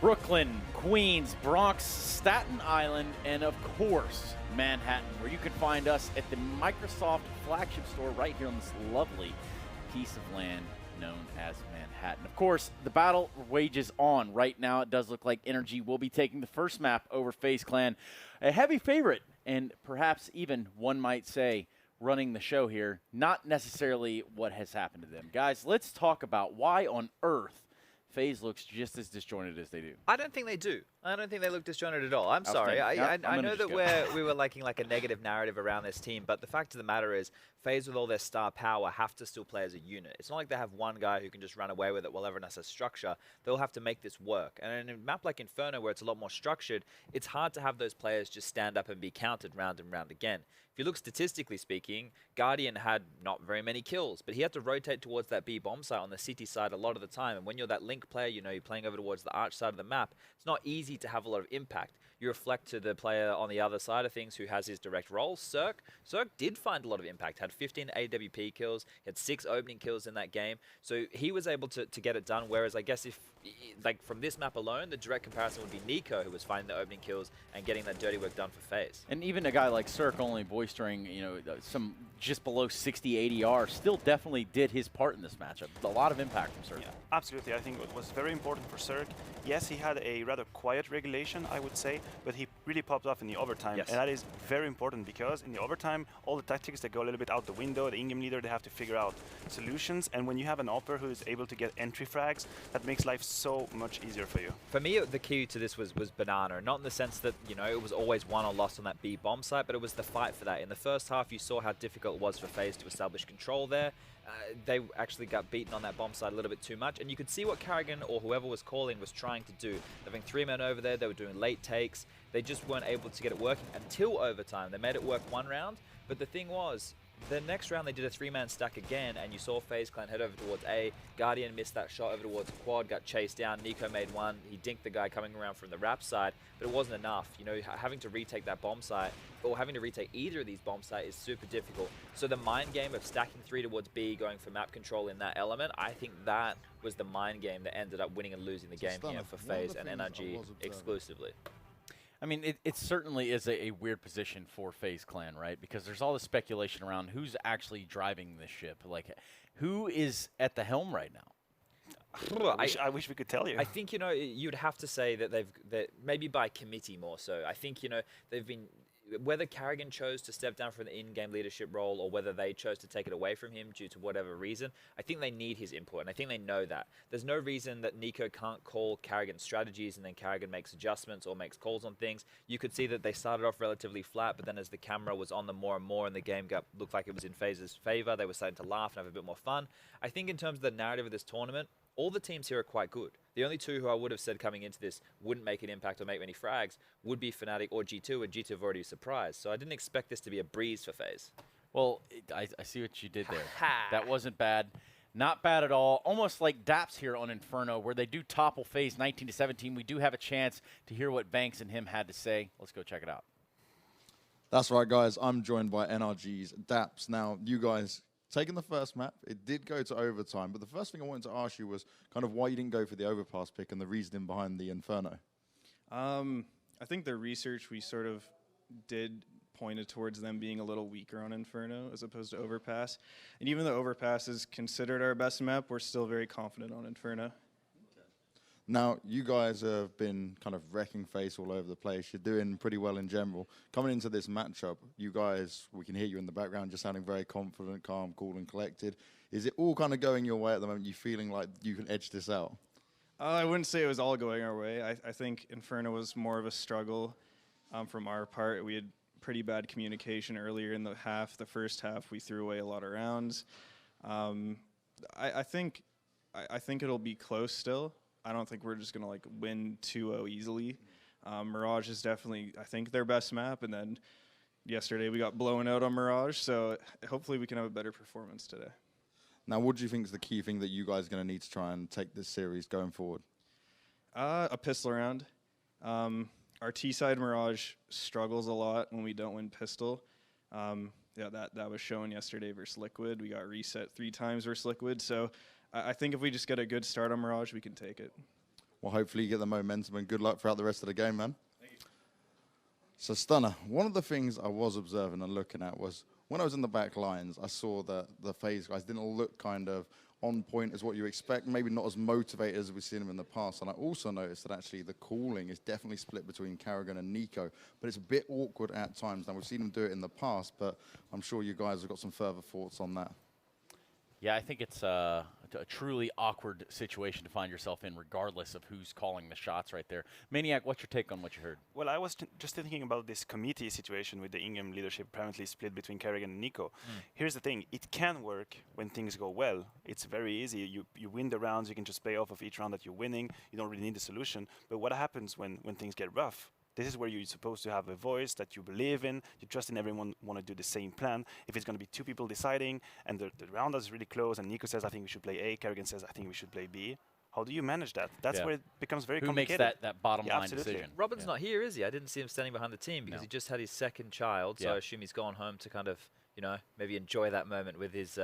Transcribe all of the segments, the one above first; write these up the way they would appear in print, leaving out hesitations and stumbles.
Brooklyn, Queens, Bronx, Staten Island, and of course, Manhattan, where you can find us at the Microsoft flagship store right here on this lovely piece of land known as Manhattan. Of course, the battle wages on right now. It does look like NRG will be taking the first map over Faze Clan. A heavy favorite, and perhaps even, one might say, running the show here. Not necessarily what has happened to them. Guys, let's talk about why on earth Faze looks just as disjointed as they do. I don't think they do. I don't think they look disjointed at all. I'm sorry. I know that we were liking like a negative narrative around this team, but the fact of the matter is, Faze with all their star power have to still play as a unit. It's not like they have one guy who can just run away with it while everyone has a structure. They'll have to make this work. And in a map like Inferno, where it's a lot more structured, it's hard to have those players just stand up and be counted round and round again. If you look statistically speaking, Guardian had not very many kills, but he had to rotate towards that B bomb site on the city side a lot of the time. And when you're that link player, you know, you're playing over towards the arch side of the map, it's not easy to have a lot of impact. You reflect to the player on the other side of things who has his direct role, Cirque. Cirque did find a lot of impact, had 15 AWP kills, he had 6 opening kills in that game. So he was able to get it done, whereas I guess if, like from this map alone, the direct comparison would be Nico, who was finding the opening kills and getting that dirty work done for Faze. And even a guy like Cirque only boistering, you know, some just below 60 ADR, still definitely did his part in this matchup. A lot of impact from Cirque. Yeah, absolutely. I think it was very important for Cirque. Yes, he had a rather quiet regulation, I would say, but he really popped off in the overtime. Yes. And that is very important because in the overtime, all the tactics that go a little bit out the window, the in-game leader, they have to figure out solutions. And when you have an AWPer who is able to get entry frags, that makes life so much easier for you. For me, the key to this was Banana. Not in the sense that, you know, it was always won or lost on that B bomb site, but it was the fight for that. In the first half, you saw how difficult it was for Faze to establish control there. They actually got beaten on that bomb side a little bit too much, and you could see what Carrigan or whoever was calling was trying to do. Having 3 men over there, they were doing late takes. They just weren't able to get it working until overtime. They made it work one round, but the thing was, the next round they did a 3-man stack again, and you saw Faze Clan head over towards A. Guardian missed that shot over towards Quad, got chased down. Nico made one. He dinked the guy coming around from the wrap side, but it wasn't enough. You know, having to retake that bomb site, or having to retake either of these bomb sites is super difficult. So the mind game of stacking 3 towards B, going for map control in that element, I think that was the mind game that ended up winning and losing the game here for Faze and NRG exclusively. I mean, it certainly is a weird position for Faze Clan, right? Because there's all this speculation around who's actually driving this ship. Like, who is at the helm right now? I wish we could tell you. I think, you know, you'd have to say that that maybe by committee more so. I think, you know, they've been, whether Carrigan chose to step down from the in-game leadership role or whether they chose to take it away from him due to whatever reason, I think they need his input, and I think they know that. There's no reason that Nico can't call Carrigan's strategies and then Carrigan makes adjustments or makes calls on things. You could see that they started off relatively flat, but then as the camera was on them more and more and the game looked like it was in Faze's favor, they were starting to laugh and have a bit more fun. I think in terms of the narrative of this tournament, all the teams here are quite good. The only 2 who I would have said coming into this wouldn't make an impact or make many frags would be Fnatic or G2, and G2 have already surprised. So I didn't expect this to be a breeze for Faze. Well, I see what you did there. That wasn't bad. Not bad at all. Almost like Daps here on Inferno, where they do topple Faze 19-17. We do have a chance to hear what Banks and him had to say. Let's go check it out. That's right, guys. I'm joined by NRG's Daps. Now, you guys taking the first map, it did go to overtime, but the first thing I wanted to ask you was kind of why you didn't go for the overpass pick and the reasoning behind the Inferno. I think the research we sort of did pointed towards them being a little weaker on Inferno as opposed to overpass. And even though overpass is considered our best map, we're still very confident on Inferno. Now, you guys have been kind of wrecking Faze all over the place. You're doing pretty well in general. Coming into this matchup, you guys, we can hear you in the background, just sounding very confident, calm, cool, and collected. Is it all kind of going your way at the moment? You feeling like you can edge this out? I wouldn't say it was all going our way. I think Inferno was more of a struggle from our part. We had pretty bad communication earlier in the half. The first half, we threw away a lot of rounds. I think it'll be close still. I don't think we're just going to like win 2-0 easily. Mirage is definitely, I think, their best map. And then yesterday we got blown out on Mirage. So hopefully we can have a better performance today. Now, what do you think is the key thing that you guys are going to need to try and take this series going forward? A pistol round. Our T-side Mirage struggles a lot when we don't win pistol. Yeah, that was shown yesterday versus Liquid. We got reset 3 times versus Liquid. So I think if we just get a good start on Mirage, we can take it. Well, hopefully you get the momentum and good luck throughout the rest of the game, man. So, Stunner, one of the things I was observing and looking at was when I was in the back lines, I saw that the Faze guys didn't look kind of on point as what you expect, maybe not as motivated as we've seen them in the past. And I also noticed that actually the calling is definitely split between Karrigan and Nico, but it's a bit awkward at times. Now, we've seen them do it in the past, but I'm sure you guys have got some further thoughts on that. Yeah, I think it's a truly awkward situation to find yourself in, regardless of who's calling the shots right there. Maniac, what's your take on what you heard? Well, I was just thinking about this committee situation with the in-game leadership apparently split between Karrigan and Nico. Here's the thing, it can work when things go well. It's very easy. You win the rounds, you can just play off of each round that you're winning. You don't really need a solution. But what happens when things get rough? This is where you're supposed to have a voice that you believe in. You trust in everyone want to do the same plan. If it's going to be two people deciding and the round is really close and Nico says, I think we should play A, Karrigan says, I think we should play B. How do you manage that? That's where it becomes very complicated. Who makes that bottom line decision? Robin's not here, is he? I didn't see him standing behind the team because he just had his second child, so I assume he's gone home to kind of, you know, maybe enjoy that moment with his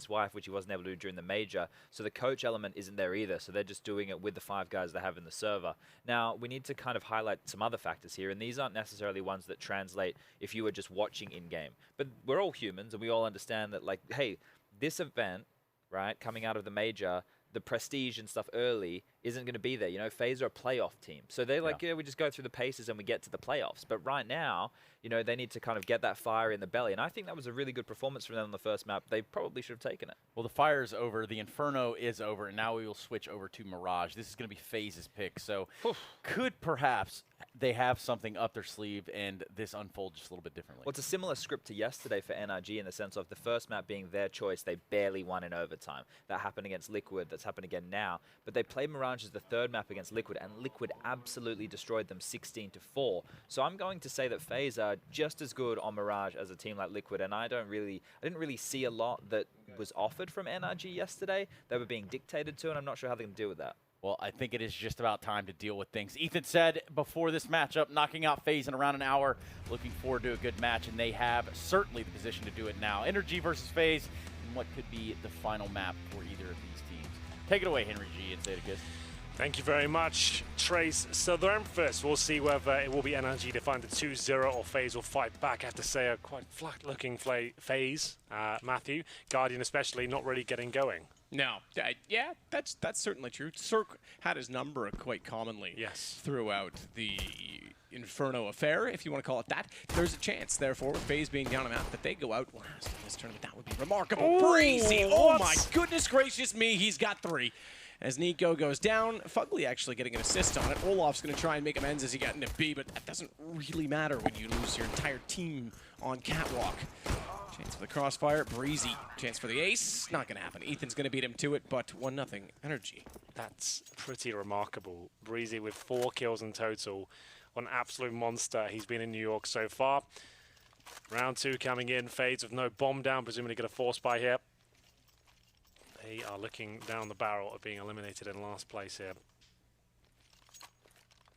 wife, which he wasn't able to do during the major. So the coach element isn't there either. So they're just doing it with the 5 guys they have in the server. Now, we need to kind of highlight some other factors here, and these aren't necessarily ones that translate if you were just watching in-game. But we're all humans, and we all understand that, like, hey, this event, right, coming out of the major, the prestige and stuff early isn't going to be there. You know, FaZe are a playoff team. So they're like, yeah, we just go through the paces and we get to the playoffs. But right now, you know, they need to kind of get that fire in the belly. And I think that was a really good performance from them on the first map. They probably should have taken it. Well, the fire's over. The Inferno is over. And now we will switch over to Mirage. This is going to be FaZe's pick. So could perhaps they have something up their sleeve and this unfolds just a little bit differently? Well, it's a similar script to yesterday for NRG in the sense of the first map being their choice. They barely won in overtime. That happened against Liquid. That's happened again now. But they played Mirage as the third map against Liquid, and Liquid absolutely destroyed them 16-4. So I'm going to say that FaZe are just as good on Mirage as a team like Liquid, and I didn't really see a lot that was offered from NRG yesterday. They were being dictated to, and I'm not sure how they can deal with that. Well, I think it is just about time to deal with things. Ethan said before this matchup, knocking out FaZe in around an hour. Looking forward to a good match, and they have certainly the position to do it now. NRG versus FaZe, and what could be the final map for either of these teams. Take it away, Henry G and Zedekis. Thank you very much, Trace. So the first, we'll see whether it will be NRG to find the 2-0 or FaZe will fight back. I have to say, a quite flat-looking FaZe, Matthew. Guardian especially, not really getting going. No, yeah, that's certainly true. Cirque had his number quite commonly throughout the Inferno affair, if you want to call it that. There's a chance, therefore, with FaZe being down a map, that they go out last in this tournament. That would be remarkable. Breezy, oh my goodness gracious me, he's got 3. As Nico goes down, Fugly actually getting an assist on it. Olaf's going to try and make amends as he got into B, but that doesn't really matter when you lose your entire team on Catwalk. Chance for the crossfire, Breezy. Chance for the ace, not going to happen. Ethan's going to beat him to it, but 1-0 NRG. That's pretty remarkable. Breezy with 4 kills in total. What an absolute monster he's been in New York so far. Round 2 coming in. FaZe with no bomb down, presumably going to force by here. They are looking down the barrel of being eliminated in last place here.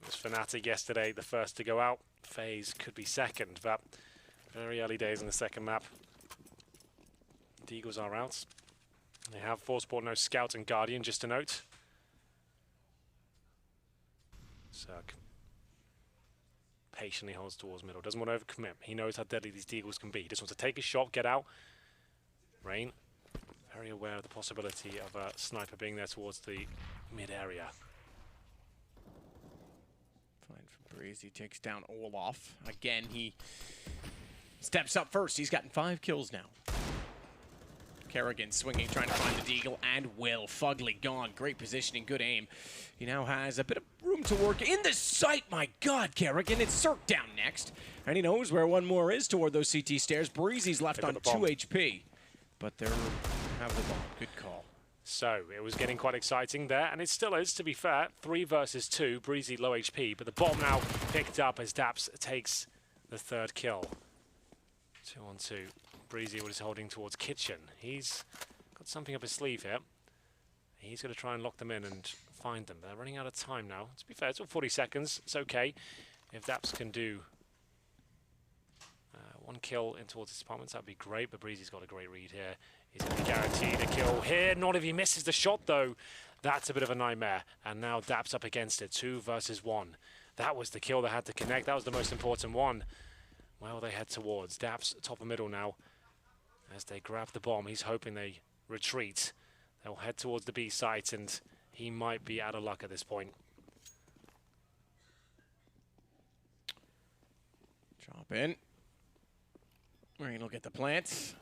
It was Fnatic yesterday, the first to go out. FaZe could be second, but very early days in the second map. The Eagles are out. They have force port, no Scout and Guardian, just to note. Cirque patiently holds towards middle, doesn't want to overcommit. He knows how deadly these Deagles can be. He just wants to take his shot, get out. Rain, very aware of the possibility of a sniper being there towards the mid area. Fine for Breezy, takes down Olaf. Again, he steps up first. He's gotten 5 kills now. Karrigan swinging, trying to find the Deagle, and Will. Fugly gone. Great positioning, good aim. He now has a bit of room to work in the sight. My God, Karrigan. It's Cirque down next. And he knows where one more is toward those CT stairs. Breezy's left on 2 HP. But they're have the bomb. Good call. So it was getting quite exciting there, and it still is, to be fair. 3 versus 2. Breezy low HP, but the bomb now picked up as Daps takes the 3rd kill. 2-on-2. Breezy was holding towards Kitchen. He's got something up his sleeve here. He's going to try and lock them in and find them. They're running out of time now. To be fair, it's all 40 seconds. It's okay. If Daps can do 1 kill in towards his apartments, that'd be great. But Breezy's got a great read here. He's going to be guaranteed a kill here. Not if he misses the shot, though. That's a bit of a nightmare. And now Daps up against it, 2 versus 1. That was the kill they had to connect. That was the most important one. Where will they head towards? Daps top of middle now. As they grab the bomb, he's hoping they retreat. They'll head towards the B site, and he might be out of luck at this point. Drop in. Rain will get the plant.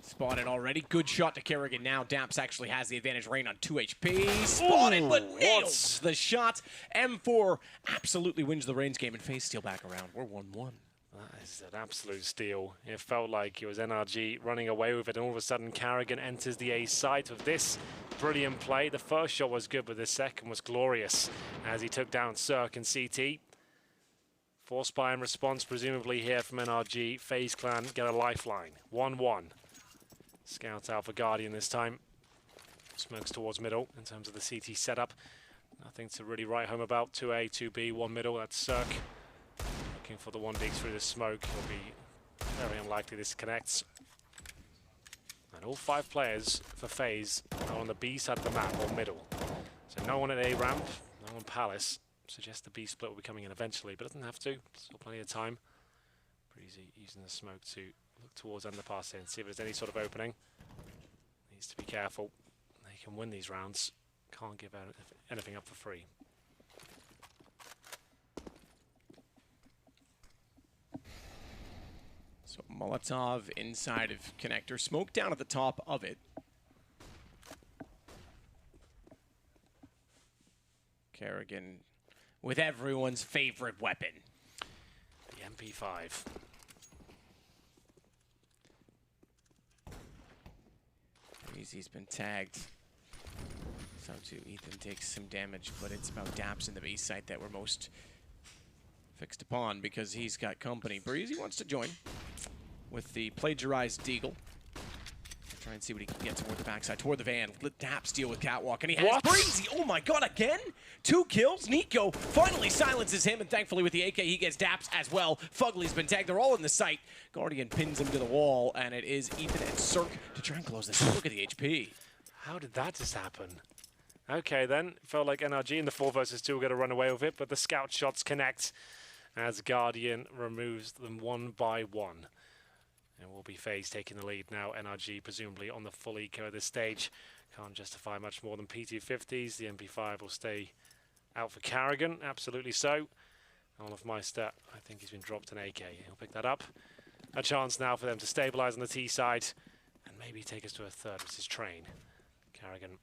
Spotted already. Good shot to Kerrigan now. Daps actually has the advantage. Rain on 2 HP. Spotted, but nails the shot. M4 absolutely wins the Rain's game, and Faze steal back around. We're 1-1. That is an absolute steal. It felt like it was NRG running away with it, and all of a sudden Kerrigan enters the A site with this brilliant play. The first shot was good, but the second was glorious as he took down Cirque and CT. Force buy in response, presumably here from NRG. Faze Clan get a lifeline. 1-1. Scout out for Guardian this time. Smokes towards middle in terms of the CT setup. Nothing to really write home about. 2A, 2B, 1 middle. That's Cirque. Looking for the 1D through the smoke. It'll be very unlikely this connects. And all 5 players for Faze are on the B side of the map, or middle. So no one at A ramp, no one Palace. Suggests the B split will be coming in eventually, but doesn't have to. Still plenty of time. Breezy using the smoke to look towards underpass and see if there's any sort of opening. Needs to be careful. They can win these rounds. Can't give out anything up for free. So Molotov inside of connector. Smoke down at the top of it. Kerrigan with everyone's favorite weapon. The MP5. Breezy's been tagged. So too, Ethan takes some damage, but it's about Daps in the B site that we're most fixed upon because he's got company. Breezy wants to join with the plagiarized Deagle. Try and see what he can get toward the backside, toward the van. Let Daps deal with Catwalk, and he has Breezy. Oh my god, again? 2 kills. Nico finally silences him, and thankfully with the AK, he gets Daps as well. Fugly's been tagged. They're all in the site. Guardian pins him to the wall, and it is Ethan and Cirque to try and close this. Look at the HP. How did that just happen? Okay, then. Felt like NRG in the 4 versus 2 were going to run away with it, but the scout shots connect as Guardian removes them 1 by 1. And will be Faze taking the lead now. NRG presumably on the full eco at this stage. Can't justify much more than P250s. The MP5 will stay out for Kerrigan. Absolutely so. Olaf Meister, I think he's been dropped an AK. He'll pick that up. A chance now for them to stabilize on the T side and maybe take us to a third, which is Train. Kerrigan,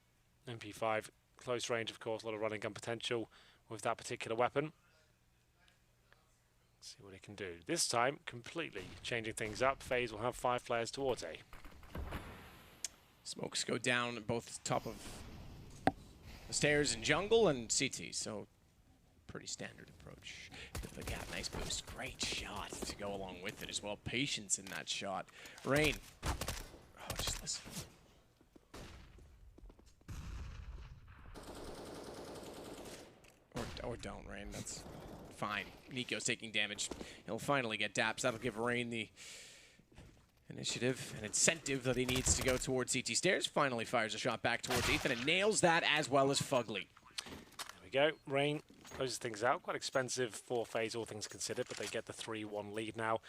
MP5, close range, of course. A lot of running gun potential with that particular weapon. See what he can do. This time, completely changing things up. Faze will have 5 players towards A. Smokes go down both top of the stairs in jungle and CT, so pretty standard approach. The gap, nice boost. Great shot to go along with it as well. Patience in that shot. Rain. Oh, just listen. Or don't, Rain. That's fine. Nico's taking damage. He'll finally get Daps. That'll give Rain the initiative and incentive that he needs to go towards CT stairs. Finally fires a shot back towards Ethan and nails that as well as Fugly. There we go. Rain closes things out. Quite expensive for Faze, all things considered, but they get the 3-1 lead now.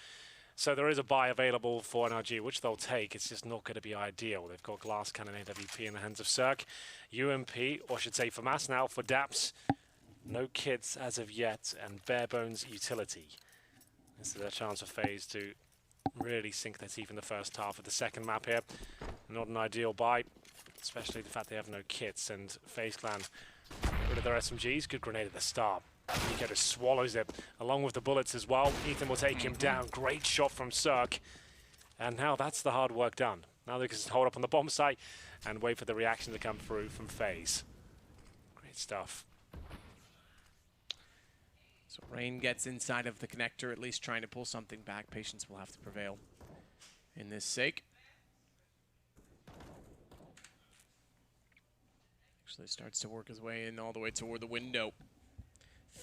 So there is a buy available for NRG, which they'll take. It's just not going to be ideal. They've got Glass Cannon AWP in the hands of Cirque. UMP, or I should say FAMAS now, for Daps. No kits as of yet, and bare bones utility. This is a chance for Faze to really sink their teeth in the first half of the second map here. Not an ideal buy, especially the fact they have no kits, and Faze Clan rid of their SMGs. Good grenade at the start. Nico just swallows it, along with the bullets as well. Ethan will take him down. Great shot from Cirque. And now that's the hard work done. Now they can just hold up on the bomb site and wait for the reaction to come through from Faze. Great stuff. So Rain gets inside of the connector, at least trying to pull something back. Patience will have to prevail in this sake. Actually starts to work his way in all the way toward the window.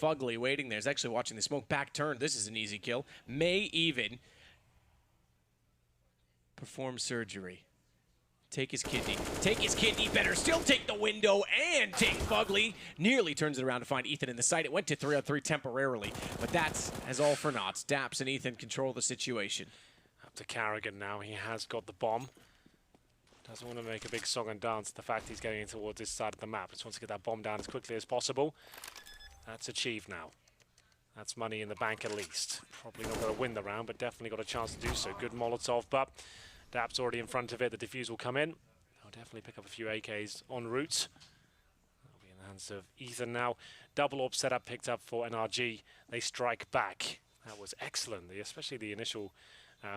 Fugly waiting there. He's actually watching the smoke back turn. This is an easy kill. May even perform surgery. Take his kidney. Take his kidney. Better still take the window and take Fugly. Nearly turns it around to find Ethan in the site. It went to 3-on-3 temporarily, but that's as all for naught. Daps and Ethan control the situation. Up to Carrigan now. He has got the bomb. Doesn't want to make a big song and dance the fact he's getting towards this side of the map. Just wants to get that bomb down as quickly as possible. That's achieved now. That's money in the bank at least. Probably not going to win the round, but definitely got a chance to do so. Good Molotov, but Dap's already in front of it. The defuse will come in. I'll definitely pick up a few AKs en route. That'll be in the hands of Ethan now. Double orb setup picked up for NRG. They strike back. That was excellent, especially the initial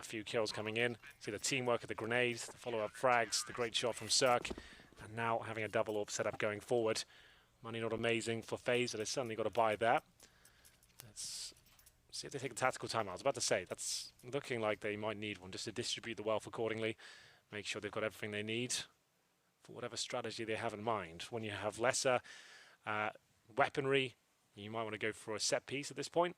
few kills coming in. See the teamwork of the grenades, the follow-up frags, the great shot from Cirque, and now having a double orb setup going forward. Money not amazing for Faze, but they certainly got to buy that. Let's see if they take a tactical timeout. I was about to say, that's looking like they might need one just to distribute the wealth accordingly, make sure they've got everything they need for whatever strategy they have in mind. When you have lesser weaponry, you might want to go for a set piece at this point.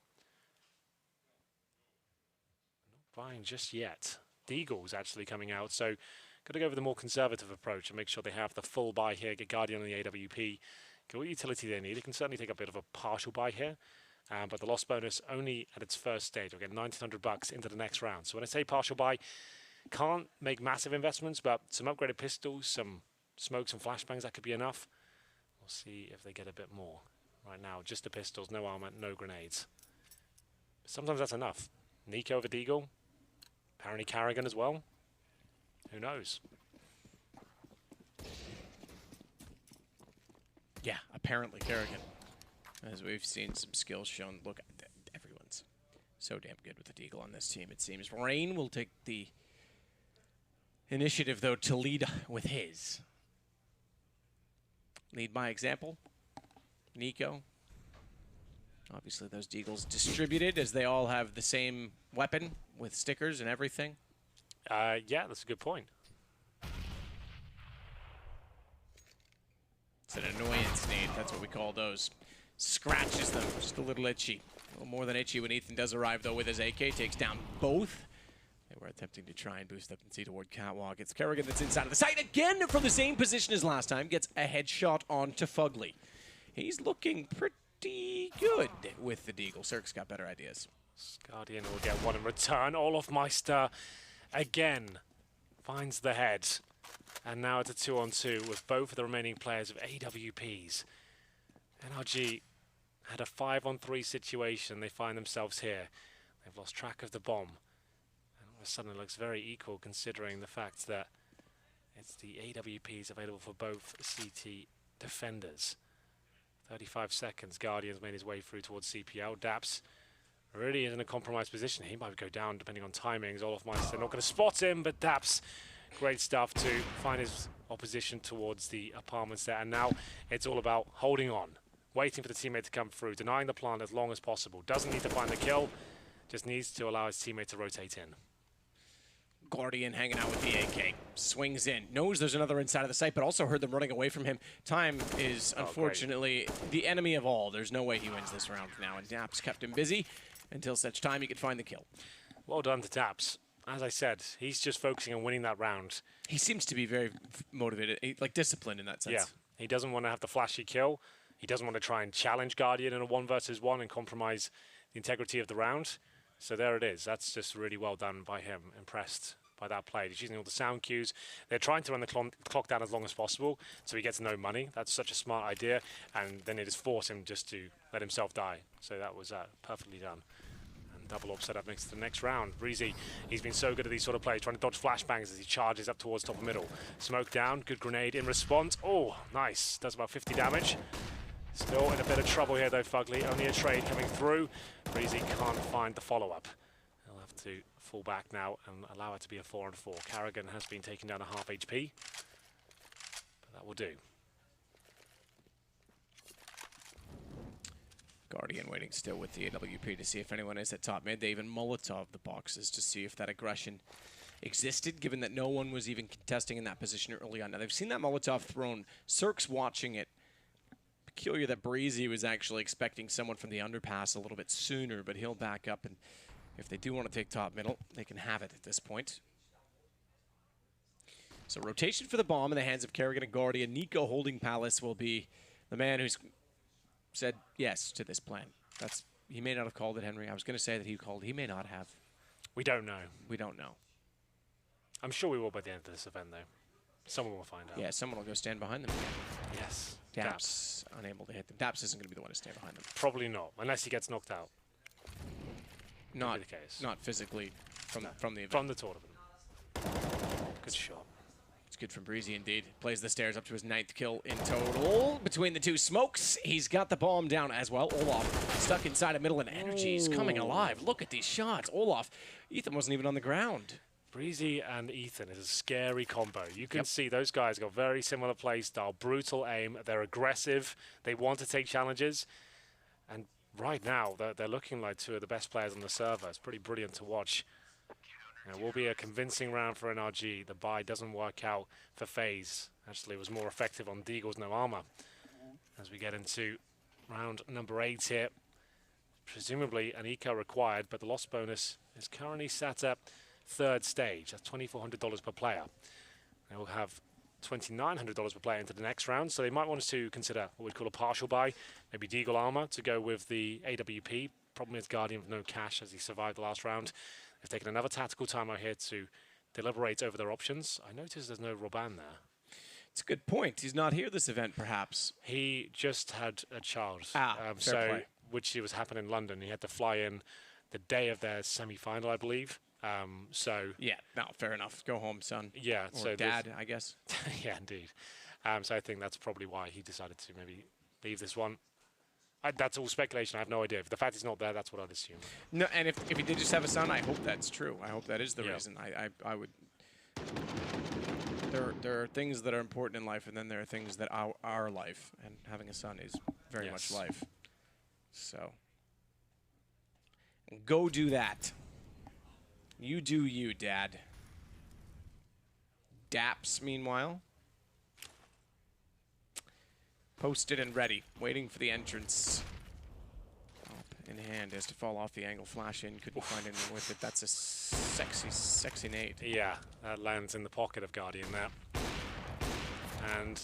Not buying just yet. Deagle's actually coming out, so got to go with the more conservative approach and make sure they have the full buy here, get Guardian on the AWP, get what utility they need. They can certainly take a bit of a partial buy here. But the loss bonus only at its first stage. We'll get $1,900 into the next round. So when I say partial buy, can't make massive investments, but some upgraded pistols, some smokes and flashbangs, that could be enough. We'll see if they get a bit more. Right now, just the pistols, no armor, no grenades. But sometimes that's enough. Nico over Deagle. Apparently Carrigan as well. Who knows? Yeah, apparently Carrigan. As we've seen some skills shown. Look, everyone's so damn good with the Deagle on this team, it seems. Rain will take the initiative, though, to lead with his. Lead by example. Nico. Obviously, those Deagles distributed as they all have the same weapon with stickers and everything. Yeah, that's a good point. It's an annoyance, Nate. That's what we call those. Scratches them, just a little itchy. A little more than itchy when Ethan does arrive, though, with his AK. Takes down both. They were attempting to try and boost up and see toward Catwalk. It's Kerrigan that's inside of the site again from the same position as last time. Gets a headshot onto Fugly. He's looking pretty good with the Deagle. Cirque's got better ideas. Guardian will get one in return. Olofmeister again finds the head. And now it's a 2-on-2 with both of the remaining players of AWPs. NRG had a 5-on-3 situation. They find themselves here. They've lost track of the bomb. And all of a sudden it looks very equal considering the fact that it's the AWPs available for both CT defenders. 35 seconds. Guardian's made his way through towards CPL. Daps really is in a compromised position. He might go down depending on timings. Olofmeister not going to spot him, but Daps, great stuff to find his opposition towards the apartments there. And now it's all about holding on. Waiting for the teammate to come through, denying the plant as long as possible. Doesn't need to find the kill, just needs to allow his teammate to rotate in. Guardian hanging out with the AK. Swings in. Knows there's another inside of the site, but also heard them running away from him. Time is, unfortunately, the enemy of all. There's no way he wins this round now, and Daps kept him busy until such time he could find the kill. Well done to Daps. As I said, he's just focusing on winning that round. He seems to be very motivated, like disciplined in that sense. Yeah, he doesn't want to have the flashy kill. He doesn't want to try and challenge Guardian in a 1-versus-1 and compromise the integrity of the round. So there it is. That's just really well done by him. Impressed by that play. He's using all the sound cues. They're trying to run the clock down as long as possible so he gets no money. That's such a smart idea. And then it just forced him just to let himself die. So that was perfectly done. And double orb set up next to the next round. Breezy, he's been so good at these sort of plays, trying to dodge flashbangs as he charges up towards top of middle. Smoke down, good grenade in response. Oh, nice. Does about 50 damage. Still in a bit of trouble here though, Fugly. Only a trade coming through. Breezy can't find the follow-up. He'll have to fall back now and allow it to be a 4-on-4. Carrigan has been taken down to half HP. But that will do. Guardian waiting still with the AWP to see if anyone is at top mid. They even Molotov the boxes to see if that aggression existed, given that no one was even contesting in that position early on. Now they've seen that Molotov thrown. Cirque's watching it. Peculiar that Breezy was actually expecting someone from the underpass a little bit sooner, but he'll back up, and if they do want to take top middle, they can have it at this point. So rotation for the bomb in the hands of Kerrigan and Guardian. Nico holding Palace will be the man who's said yes to this plan. He may not have called it, Henry. I was going to say that he called. He may not have. We don't know. We don't know. I'm sure we will by the end of this event, though. Someone will find out. Yeah, someone will go stand behind them again. Yes. Daps unable to hit them. Daps isn't going to be the one to stand behind them. Probably not, unless he gets knocked out. Not the case. Not physically from the event. From the tournament. Good shot. It's good from Breezy indeed. Plays the stairs up to his 9th kill in total. Between the two smokes, he's got the bomb down as well. Olaf stuck inside a middle, and NRG's coming alive. Look at these shots. Olaf, Ethan wasn't even on the ground. Breezy and Ethan is a scary combo. You can see those guys got very similar play style, brutal aim. They're aggressive. They want to take challenges. And right now, they're looking like two of the best players on the server. It's pretty brilliant to watch. It will be a convincing round for NRG. The buy doesn't work out for Faze. Actually, it was more effective on Deagle's no armor. As we get into round number 8 here, presumably an eco required, but the loss bonus is currently sat at 3rd stage. That's $2,400 per player. They will have $2,900 per player into the next round, so they might want to consider what we'd call a partial buy, maybe Deagle armor to go with the AWP. Problem is Guardian with no cash as he survived the last round. They've taken another tactical timeout here to deliberate over their options. I noticed there's no Robban there. It's a good point. He's not here this event, perhaps. He just had a child, fair play. Which was happening in London. He had to fly in the day of their semi-final, I believe. Yeah, no, fair enough. Go home, son. Yeah, or so dad, I guess. Yeah, indeed. So I think that's probably why he decided to maybe leave this one. That's all speculation. I have no idea. If the fact he's not there, that's what I'd assume. No, and if he did just have a son, I hope that's true. I hope that is the reason. I would. There are things that are important in life, and then there are things that are our life, and having a son is very much life. So go do that. You do you, Dad. Daps, meanwhile, posted and ready, waiting for the entrance. Up in hand, has to fall off the angle, flash in, couldn't find anything with it. That's a sexy nade. Yeah, that lands in the pocket of Guardian there. And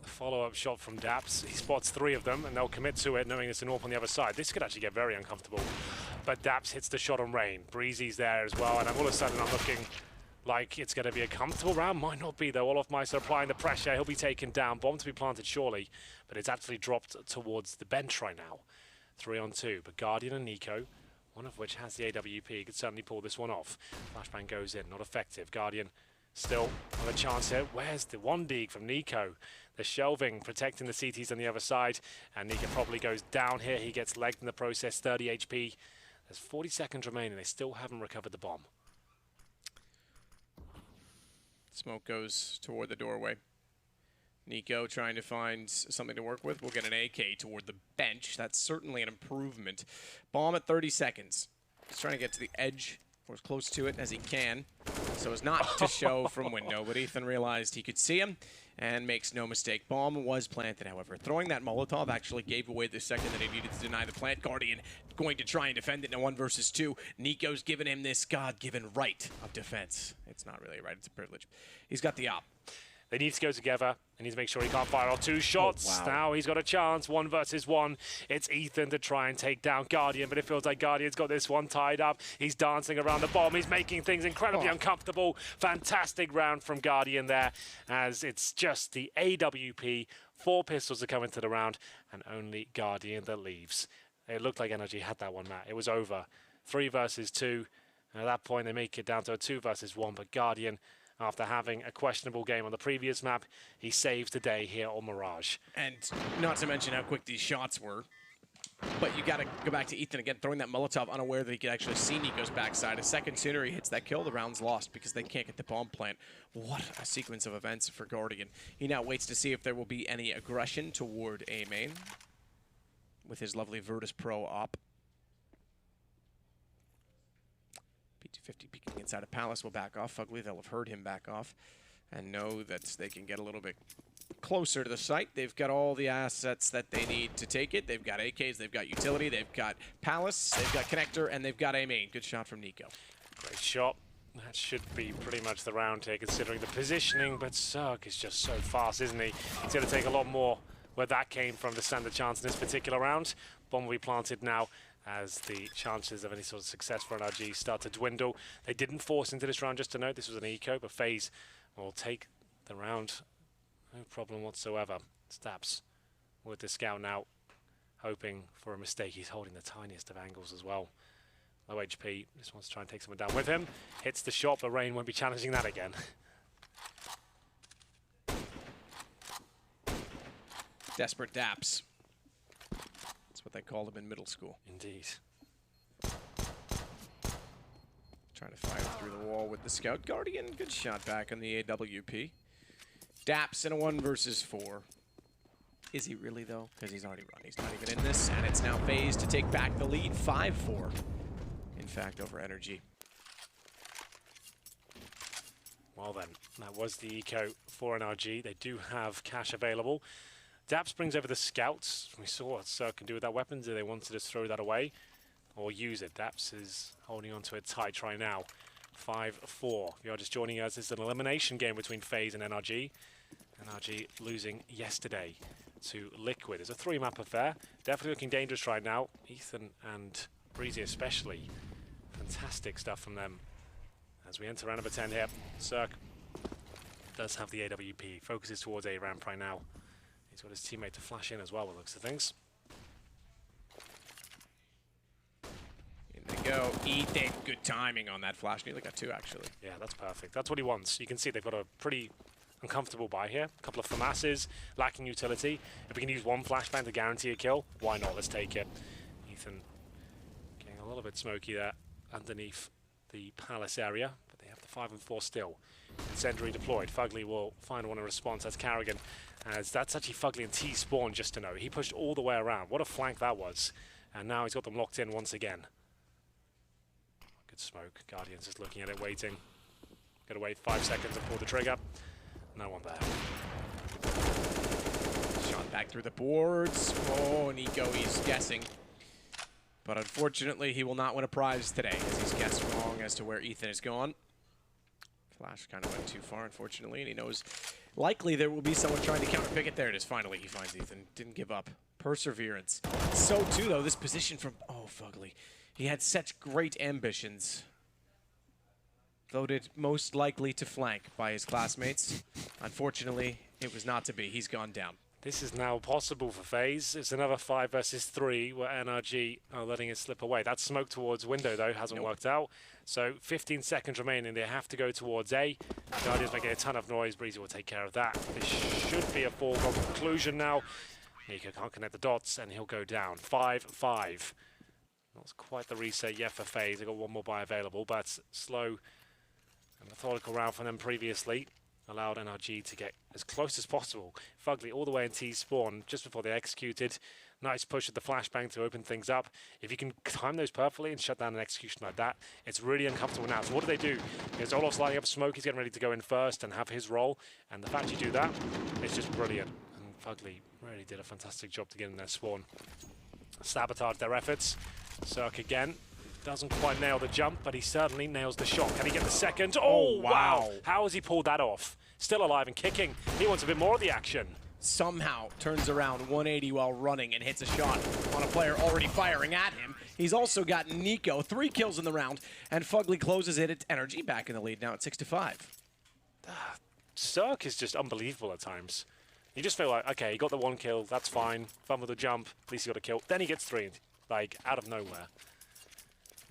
the follow-up shot from Daps. He spots 3 of them, and they'll commit to it, knowing it's an AWP on the other side. This could actually get very uncomfortable. But Daps hits the shot on Rain. Breezy's there as well, and all of a sudden I'm looking like it's going to be a comfortable round. Might not be, though. Olaf Meister applying the pressure. He'll be taken down. Bomb to be planted, surely. But it's actually dropped towards the bench right now. 3-on-2. But Guardian and Nico, one of which has the AWP, could certainly pull this one off. Flashbang goes in. Not effective. Guardian still on a chance here. Where's the 1-dig from Nico? The shelving protecting the CTs on the other side. And Nico probably goes down here. He gets legged in the process. 30 HP. There's 40 seconds remaining. They still haven't recovered the bomb. Smoke goes toward the doorway. Nico trying to find something to work with. We'll get an AK toward the bench. That's certainly an improvement. Bomb at 30 seconds. He's trying to get to the edge, or as close to it as he can, so as not to show from window. But Ethan realized he could see him and makes no mistake. Bomb was planted, however. Throwing that Molotov actually gave away the second that he needed to deny the plant. Guardian going to try and defend it in a 1 versus 2. Nico's given him this God-given right of defense. It's not really a right, it's a privilege. He's got the op. They need to go together. They need to make sure he can't fire off 2 shots. Oh, wow. Now he's got a chance. 1 versus 1. It's Ethan to try and take down Guardian, but it feels like Guardian's got this one tied up. He's dancing around the bomb. He's making things incredibly uncomfortable. Fantastic round from Guardian there, as it's just the AWP. 4 pistols are coming to the round, and only Guardian that leaves. It looked like NRG had that one, Matt. It was over. 3 versus 2. And at that point, they make it down to a 2 versus 1, but Guardian, after having a questionable game on the previous map, he saves the day here on Mirage. And not to mention how quick these shots were. But you got to go back to Ethan again, throwing that Molotov unaware that he could actually see Nico's backside. A second sooner he hits that kill, the round's lost because they can't get the bomb plant. What a sequence of events for Guardian. He now waits to see if there will be any aggression toward A main with his lovely Virtus Pro op. P250 peeking inside of Palace will back off. Fugly, they'll have heard him back off and know that they can get a little bit closer to the site. They've got all the assets that they need to take it. They've got AKs, they've got utility, they've got Palace, they've got Connector, and they've got A main. Good shot from Nico. Great shot. That should be pretty much the round here, considering the positioning, but Cirque is just so fast, isn't he? He's going to take a lot more where that came from to stand a chance in this particular round. Bomb will be planted now as the chances of any sort of success for NRG start to dwindle. They didn't force into this round, just to note. This was an eco, but Faze will take the round. No problem whatsoever. Staps with the scout now, hoping for a mistake. He's holding the tiniest of angles as well. Low HP, just wants to try and take someone down with him. Hits the shot, but Rain won't be challenging that again. Desperate daps. That's what they called him in middle school. Indeed. Trying to fire through the wall with the scout. Guardian, good shot back on the AWP. Daps in a 1 versus 4. Is he really, though? Because he's already run. He's not even in this, and it's now Faze to take back the lead. 5-4, in fact, over NRG. Well then, that was the eco for NRG. They do have cash available. Daps brings over the scouts. We saw what Cirque can do with that weapon. Do they want to just throw that away or use it? Daps is holding on to it tight right now. 5-4. If you're just joining us, it's an elimination game between Faze and NRG. NRG losing yesterday to Liquid. It's a 3-map affair. Definitely looking dangerous right now. Ethan and Breezy especially. Fantastic stuff from them. As we enter round number 10 here, Cirque does have the AWP. Focuses towards A ramp right now. He's got his teammate to flash in as well, it looks of things. In they go. Ethan, good timing on that flash. Nearly got 2, actually. Yeah, that's perfect. That's what he wants. You can see they've got a pretty uncomfortable buy here. A couple of FAMASs, lacking utility. If we can use one flashbang to guarantee a kill, why not? Let's take it. Ethan getting a little bit smoky there underneath the palace area, but they have the 5 and 4 still. Incendiary deployed. Fugly will find one in response. That's Carrigan. As that's actually Fugly and T spawn, just to know. He pushed all the way around. What a flank that was. And now he's got them locked in once again. Good smoke. Guardian's just looking at it, waiting. Gotta wait 5 seconds and pull the trigger. No one there. Shot back through the boards. Oh, Nico, he's guessing. But unfortunately, he will not win a prize today, as he's guessed wrong as to where Ethan is gone. Flash kind of went too far, unfortunately, and he knows likely there will be someone trying to counterpick it. There it is. Finally, he finds Ethan. Didn't give up. Perseverance. So, too, though, this position from... Oh, Fugly. He had such great ambitions. Voted most likely to flank by his classmates. Unfortunately, it was not to be. He's gone down. This is now possible for Faze. It's another 5 versus 3 where NRG are letting it slip away. That smoke towards window, though, hasn't worked out. So 15 seconds remaining. They have to go towards A. Guardian's making a ton of noise. Breezy will take care of that. This should be a foregone conclusion now. Nico can't connect the dots, and he'll go down. 5-5. Not quite the reset yet for Faze. They've got one more buy available, but slow and methodical round from them previously allowed NRG to get as close as possible. Fugly all the way in T spawn just before they executed. Nice push with the flashbang to open things up. If you can time those perfectly and shut down an execution like that, it's really uncomfortable now. So what do? Because Olof's lighting up smoke, he's getting ready to go in first and have his role. And the fact you do that, it's just brilliant. And Fugly really did a fantastic job to get in their spawn. Sabotage their efforts. Cirque again. Doesn't quite nail the jump, but he certainly nails the shot. Can he get the second? Oh, wow. How has he pulled that off? Still alive and kicking. He wants a bit more of the action. Somehow turns around 180 while running and hits a shot on a player already firing at him. He's also got Nico, 3 kills in the round, and Fugly closes it at NRG back in the lead now at 6-5. Cirque is just unbelievable at times. You just feel like, okay, he got the 1 kill, that's fine. Fun with the jump, at least he got a kill. Then he gets 3, like, out of nowhere.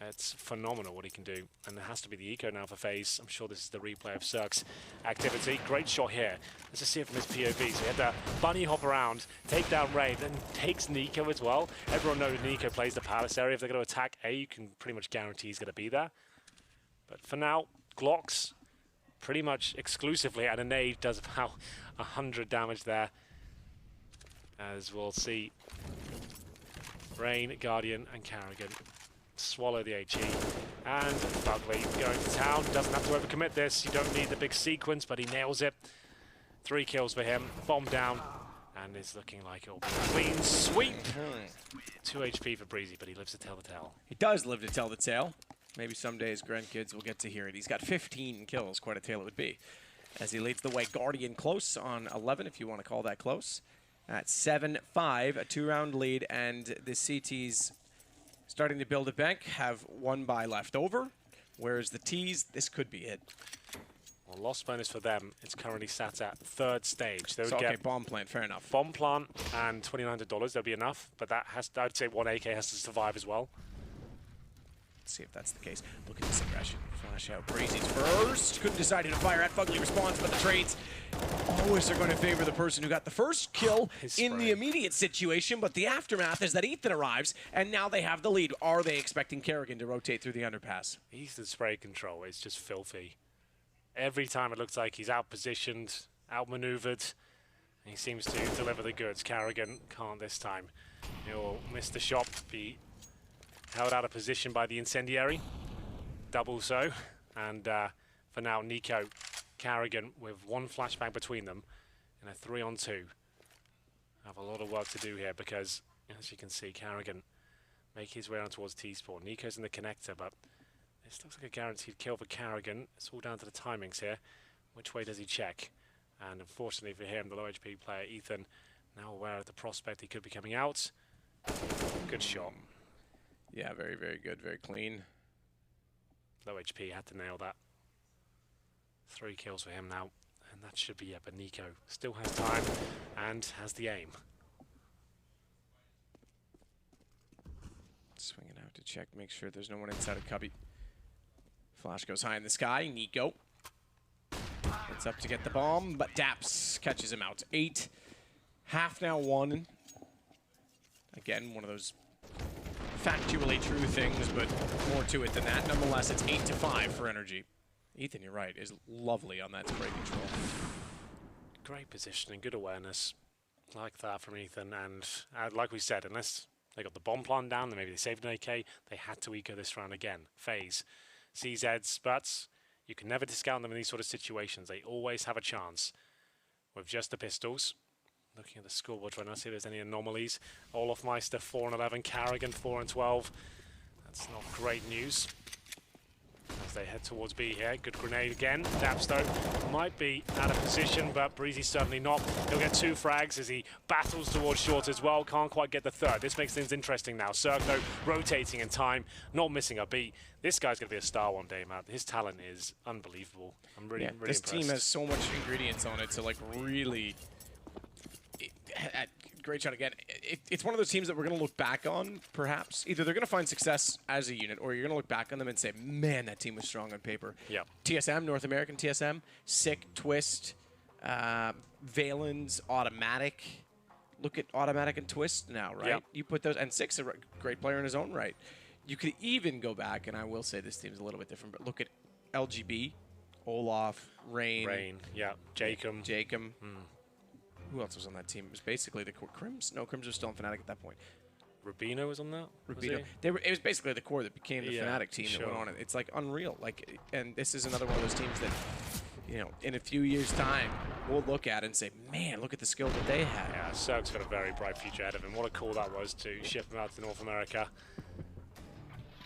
It's phenomenal what he can do, and there has to be the eco now for Faze. I'm sure this is the replay of Cirque's activity. Great shot here. Let's just see it from his POV. So he had to bunny hop around, take down Ray, then takes Nico as well. Everyone knows Nico plays the palace area. If they're going to attack A, you can pretty much guarantee he's going to be there. But for now, Glocks pretty much exclusively, and a nade does about 100 damage there. As we'll see, Rain, Guardian, and Carrigan swallow the HE, and Fugly going to town. Doesn't have to overcommit this. You don't need the big sequence, but he nails it. 3 kills for him. Bomb down, and it's looking like it'll be a clean sweep. 2 HP for Breezy, but he lives to tell the tale. He does live to tell the tale. Maybe someday his grandkids will get to hear it. He's got 15 kills, quite a tale it would be. As he leads the way, Guardian close on 11, if you want to call that close. At 7-5, a 2-round lead, and the CTs starting to build a bank, have 1 buy left over, whereas the Ts, this could be it. Well, loss bonus for them, it's currently sat at 3rd stage. They would okay, get bomb plant, fair enough. Bomb plant and $2,900, that'll be enough, but that has, I'd say 1 AK has to survive as well. Let's see if that's the case. Look at this aggression. Flash out. Breezy's first. Couldn't decide who to fire at. Fugly responds, but the trades always are going to favor the person who got the first kill in the immediate situation, but the aftermath is that Ethan arrives, and now they have the lead. Are they expecting Kerrigan to rotate through the underpass? Ethan's spray control is just filthy. Every time it looks like he's out-positioned, outmaneuvered, and he seems to deliver the goods. Kerrigan can't this time. He'll miss the shot, be held out of position by the incendiary. Double so. And for now, Nico, Kerrigan with 1 flashbang between them in a 3-on-2. Have a lot of work to do here because, as you can see, Kerrigan make his way on towards T-Spawn. Nico's in the connector, but this looks like a guaranteed kill for Kerrigan. It's all down to the timings here. Which way does he check? And unfortunately for him, the low HP player, Ethan, now aware of the prospect he could be coming out. Good shot. Yeah, very, very good, very clean. Low HP, had to nail that. 3 kills for him now, and that should be it. But Nico still has time and has the aim. Swinging out to check, make sure there's no one inside of Cubby. Flash goes high in the sky. Nico gets up to get the bomb, but Daps catches him out. 8, half now 1. Again, one of those factually true things, but more to it than that. Nonetheless, it's 8-5 for NRG. Ethan, you're right, is lovely on that spray control. Great positioning, good awareness. Like that from Ethan, and like we said, unless they got the bomb plant down, then maybe they saved an AK, they had to eco this round again. Faze, CZs, but you can never discount them in these sort of situations. They always have a chance with just the pistols. Looking at the scoreboard right now, see if there's any anomalies. Olaf Meister 4-11, Kerrigan 4-12. That's not great news. As they head towards B here, good grenade again. Dapsto might be out of position, but Breezy certainly not. He'll get 2 frags as he battles towards short as well. Can't quite get the 3rd. This makes things interesting now. Circo rotating in time, not missing a beat. This guy's going to be a star one day, man. His talent is unbelievable. I'm really this impressed. team has so much ingredients on it to like really... Great shot again. It's one of those teams that we're going to look back on, perhaps. Either they're going to find success as a unit, or you're going to look back on them and say, man, that team was strong on paper. Yeah. TSM, North American TSM, Sick, Twist, Valen's, Automatic. Look at Automatic and Twist now, right? Yep. You put those, and Sick's a great player in his own right. You could even go back, and I will say this team's a little bit different, but look at LGB, Olaf, Rain. Yeah. Jacob. Who else was on that team? It was basically the core. Crims? No, Crims was still in Fnatic at that point. Rubino was on that? Rubino. It was basically the core that became the Fnatic team that went on it. It's like unreal. Like, and this is another one of those teams that, you know, in a few years' time, we'll look at and say, man, look at the skill that they have. Yeah, Cirque's got a very bright future ahead of him. What a call that was to ship him out to North America.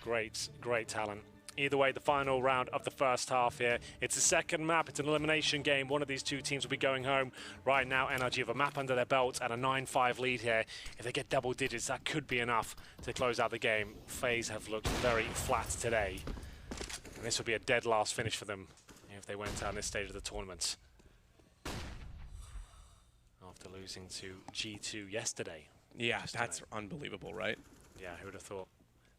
Great, great talent. Either way, the final round of the first half here. It's the second map. It's an elimination game. One of these 2 teams will be going home. Right now, NRG have a map under their belt and a 9-5 lead here. If they get double digits, that could be enough to close out the game. FaZe have looked very flat today. And this would be a dead last finish for them if they went down this stage of the tournament. After losing to G2 yesterday. Yeah, that's unbelievable, right? Yeah, who would have thought?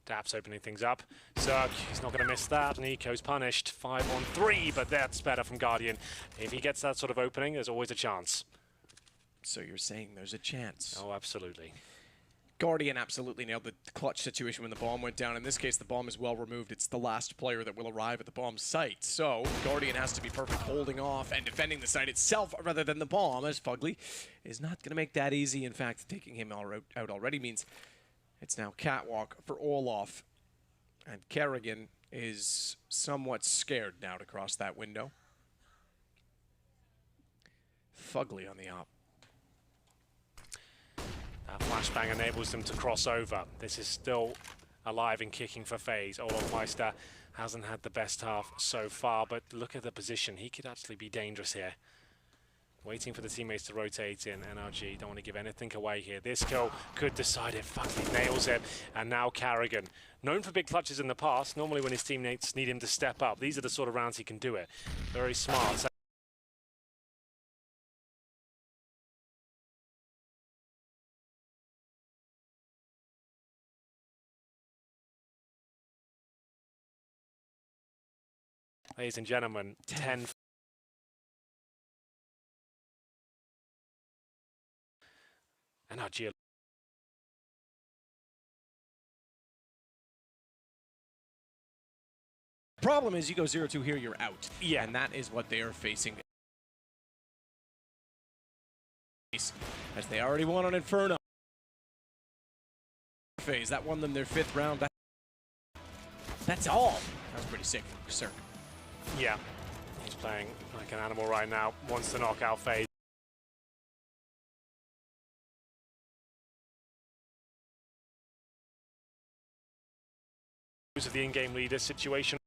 Daps opening things up. Zerg, he's not going to miss that. Nico's punished. 5-on-3, but that's better from Guardian. If he gets that sort of opening, there's always a chance. So you're saying there's a chance? Oh, absolutely. Guardian absolutely nailed the clutch situation when the bomb went down. In this case, the bomb is well removed. It's the last player that will arrive at the bomb site. So Guardian has to be perfect holding off and defending the site itself rather than the bomb, as Fugly is not going to make that easy. In fact, taking him out already means it's now catwalk for Olaf, and Kerrigan is somewhat scared now to cross that window. Fugly on the op. That flashbang enables them to cross over. This is still alive and kicking for FaZe. Olaf Meister hasn't had the best half so far, but look at the position. He could actually be dangerous here. Waiting for the teammates to rotate in. NRG don't want to give anything away here. This kill could decide it. Fucking nails it. And now Carrigan. Known for big clutches in the past, normally when his teammates need him to step up. These are the sort of rounds he can do it. Very smart. Ladies and gentlemen, 10. NRG. Problem is, you go 0-2 here, you're out. Yeah. And that is what they are facing. As they already won on Inferno. Phase, that won them their 5th round. That's all. That was pretty sick from Cirque. Yeah. He's playing like an animal right now. Wants to knock out Faze. Of the in-game leader situation.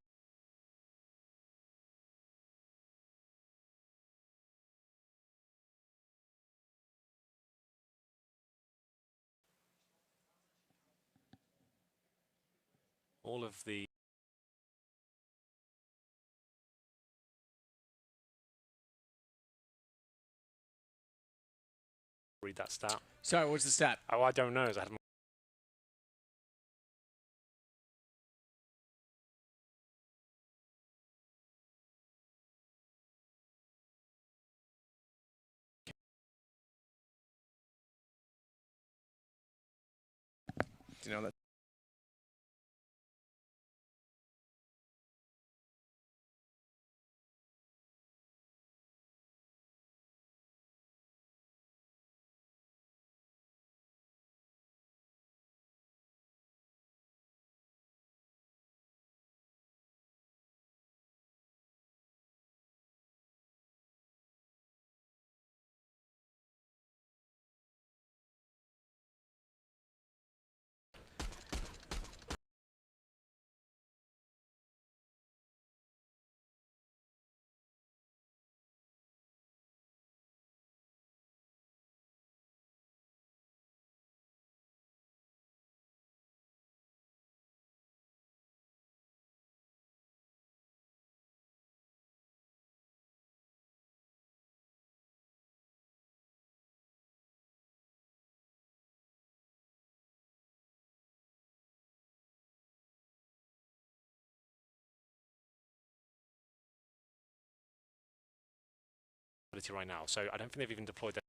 All of the read that stat. Sorry, what's the stat? Oh, I don't know. I haven't. You know that. Right now, so I don't think they've even deployed that.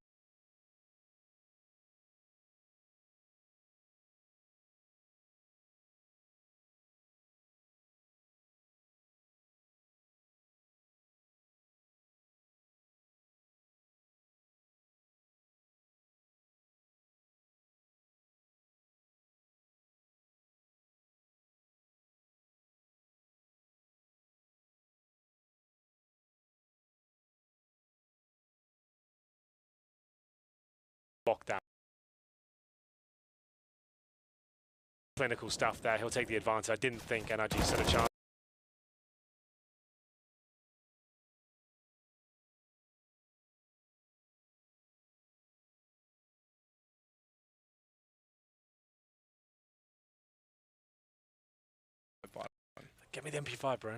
Lockdown. Clinical stuff there. He'll take the advantage. I didn't think NRG stood a chance. Get me the MP5, bro.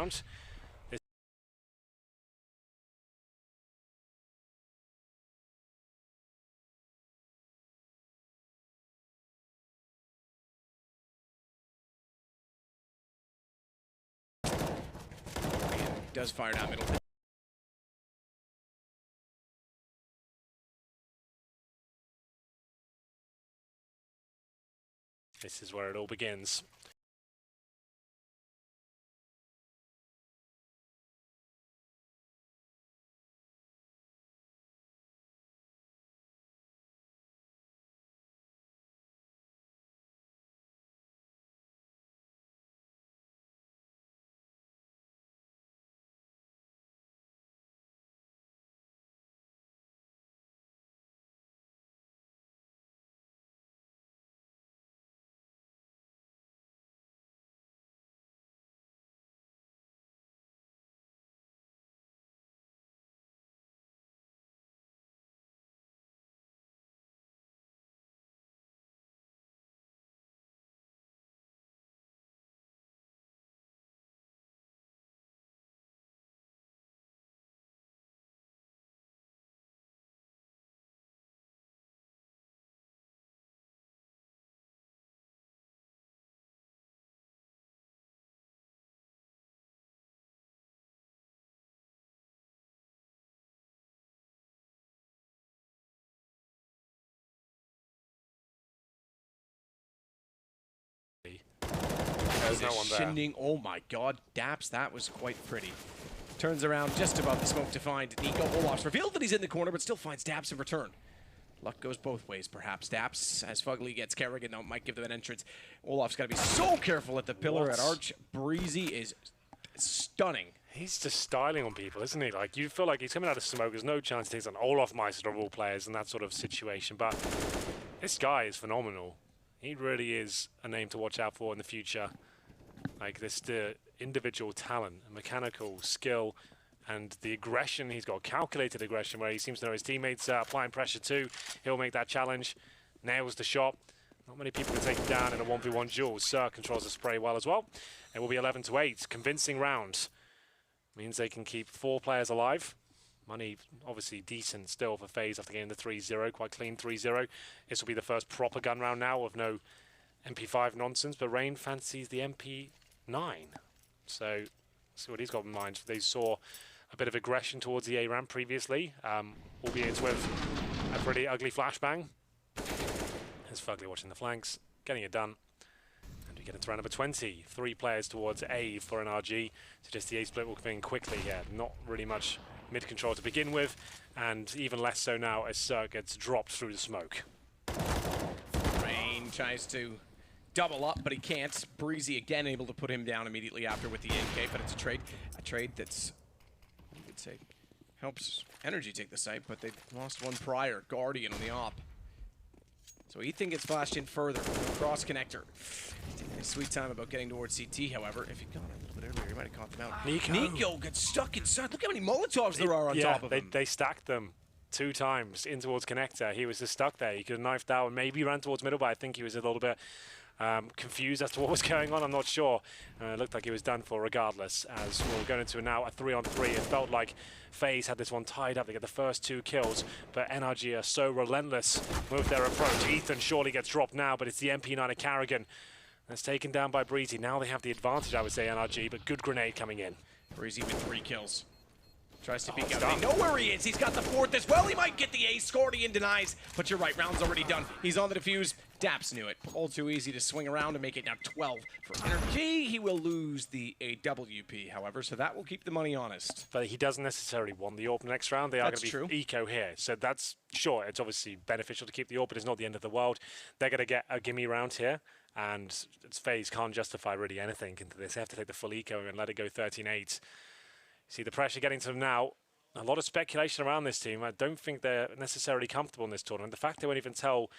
This Does fire down middle. is where it all begins. there's no one there. Positioning. Oh my God, Daps, that was quite pretty. Turns around just above the smoke to find Nico. Olaf's revealed that he's in the corner, but still finds Daps in return. Luck goes both ways, perhaps. Daps, as Fugly gets Kerrigan, though, might give them an entrance. Olaf's got to be so careful at the pillar at Arch. Breezy is stunning. He's just styling on people, isn't he? Like, you feel like he's coming out of smoke. There's no chance he takes on Olaf Meister of all players in that sort of situation. But this guy is phenomenal. He really is a name to watch out for in the future. Like, this individual talent, mechanical skill, and the aggression. He's got calculated aggression where he seems to know his teammates are applying pressure too. He'll make that challenge. Nails the shot. Not many people can take him down in a 1v1 duel. Sir controls the spray well as well. It will be 11-8. Convincing round. Means they can keep 4 players alive. Money obviously decent still for Faze after getting the 3-0. Quite clean 3-0. This will be the first proper gun round now of no MP5 nonsense. But Rain fancies the MP9. So see what he's got in mind. They saw a bit of aggression towards the A ramp previously, albeit with a pretty ugly flashbang. There's Fugly watching the flanks, getting it done. And we get into round number 20. 3 players towards A for NRG. Suggests the A split will come in quickly here. Not really much mid control to begin with, and even less so now as Sir gets dropped through the smoke. Rain tries to double up, but he can't. Breezy again able to put him down immediately after with the AK, but it's a trade that's, you could say, helps NRG take the site, but they've lost one prior. Guardian on the op. So Ethan gets flashed in further. Cross connector. Taking a sweet time about getting towards CT, however. If he'd gone a little bit earlier, he might have caught them out. Nico gets stuck inside. Look how many Molotovs there are on top of him. They stacked them 2 times in towards connector. He was just stuck there. He could have knifed out and maybe ran towards middle, but I think he was a little bit confused as to what was going on. I'm not sure. It looked like he was done for regardless, as we're going into now a 3-on-3. It felt like Faze had this one tied up. They get the first 2 kills, but NRG are so relentless with their approach. Ethan surely gets dropped now, but it's the MP9 of Carrigan that's taken down by Breezy. Now they have the advantage, I would say, NRG, but good grenade coming in. Breezy with 3 kills. Tries to peek out. They know where he is. He's got the 4th as well. He might get the ace. Guardian denies. But you're right. Round's already done. He's on the defuse. Daps knew it. All too easy to swing around and make it now 12 for NRG. He will lose the AWP, however, so that will keep the money honest. But he doesn't necessarily want the AWP next round. They are going to be eco here. So that's, sure, it's obviously beneficial to keep the AWP, but it's not the end of the world. They're going to get a gimme round here. And Faze can't justify really anything into this. They have to take the full eco and let it go 13-8. See the pressure getting to them now. A lot of speculation around this team. I don't think they're necessarily comfortable in this tournament. The fact they won't even tell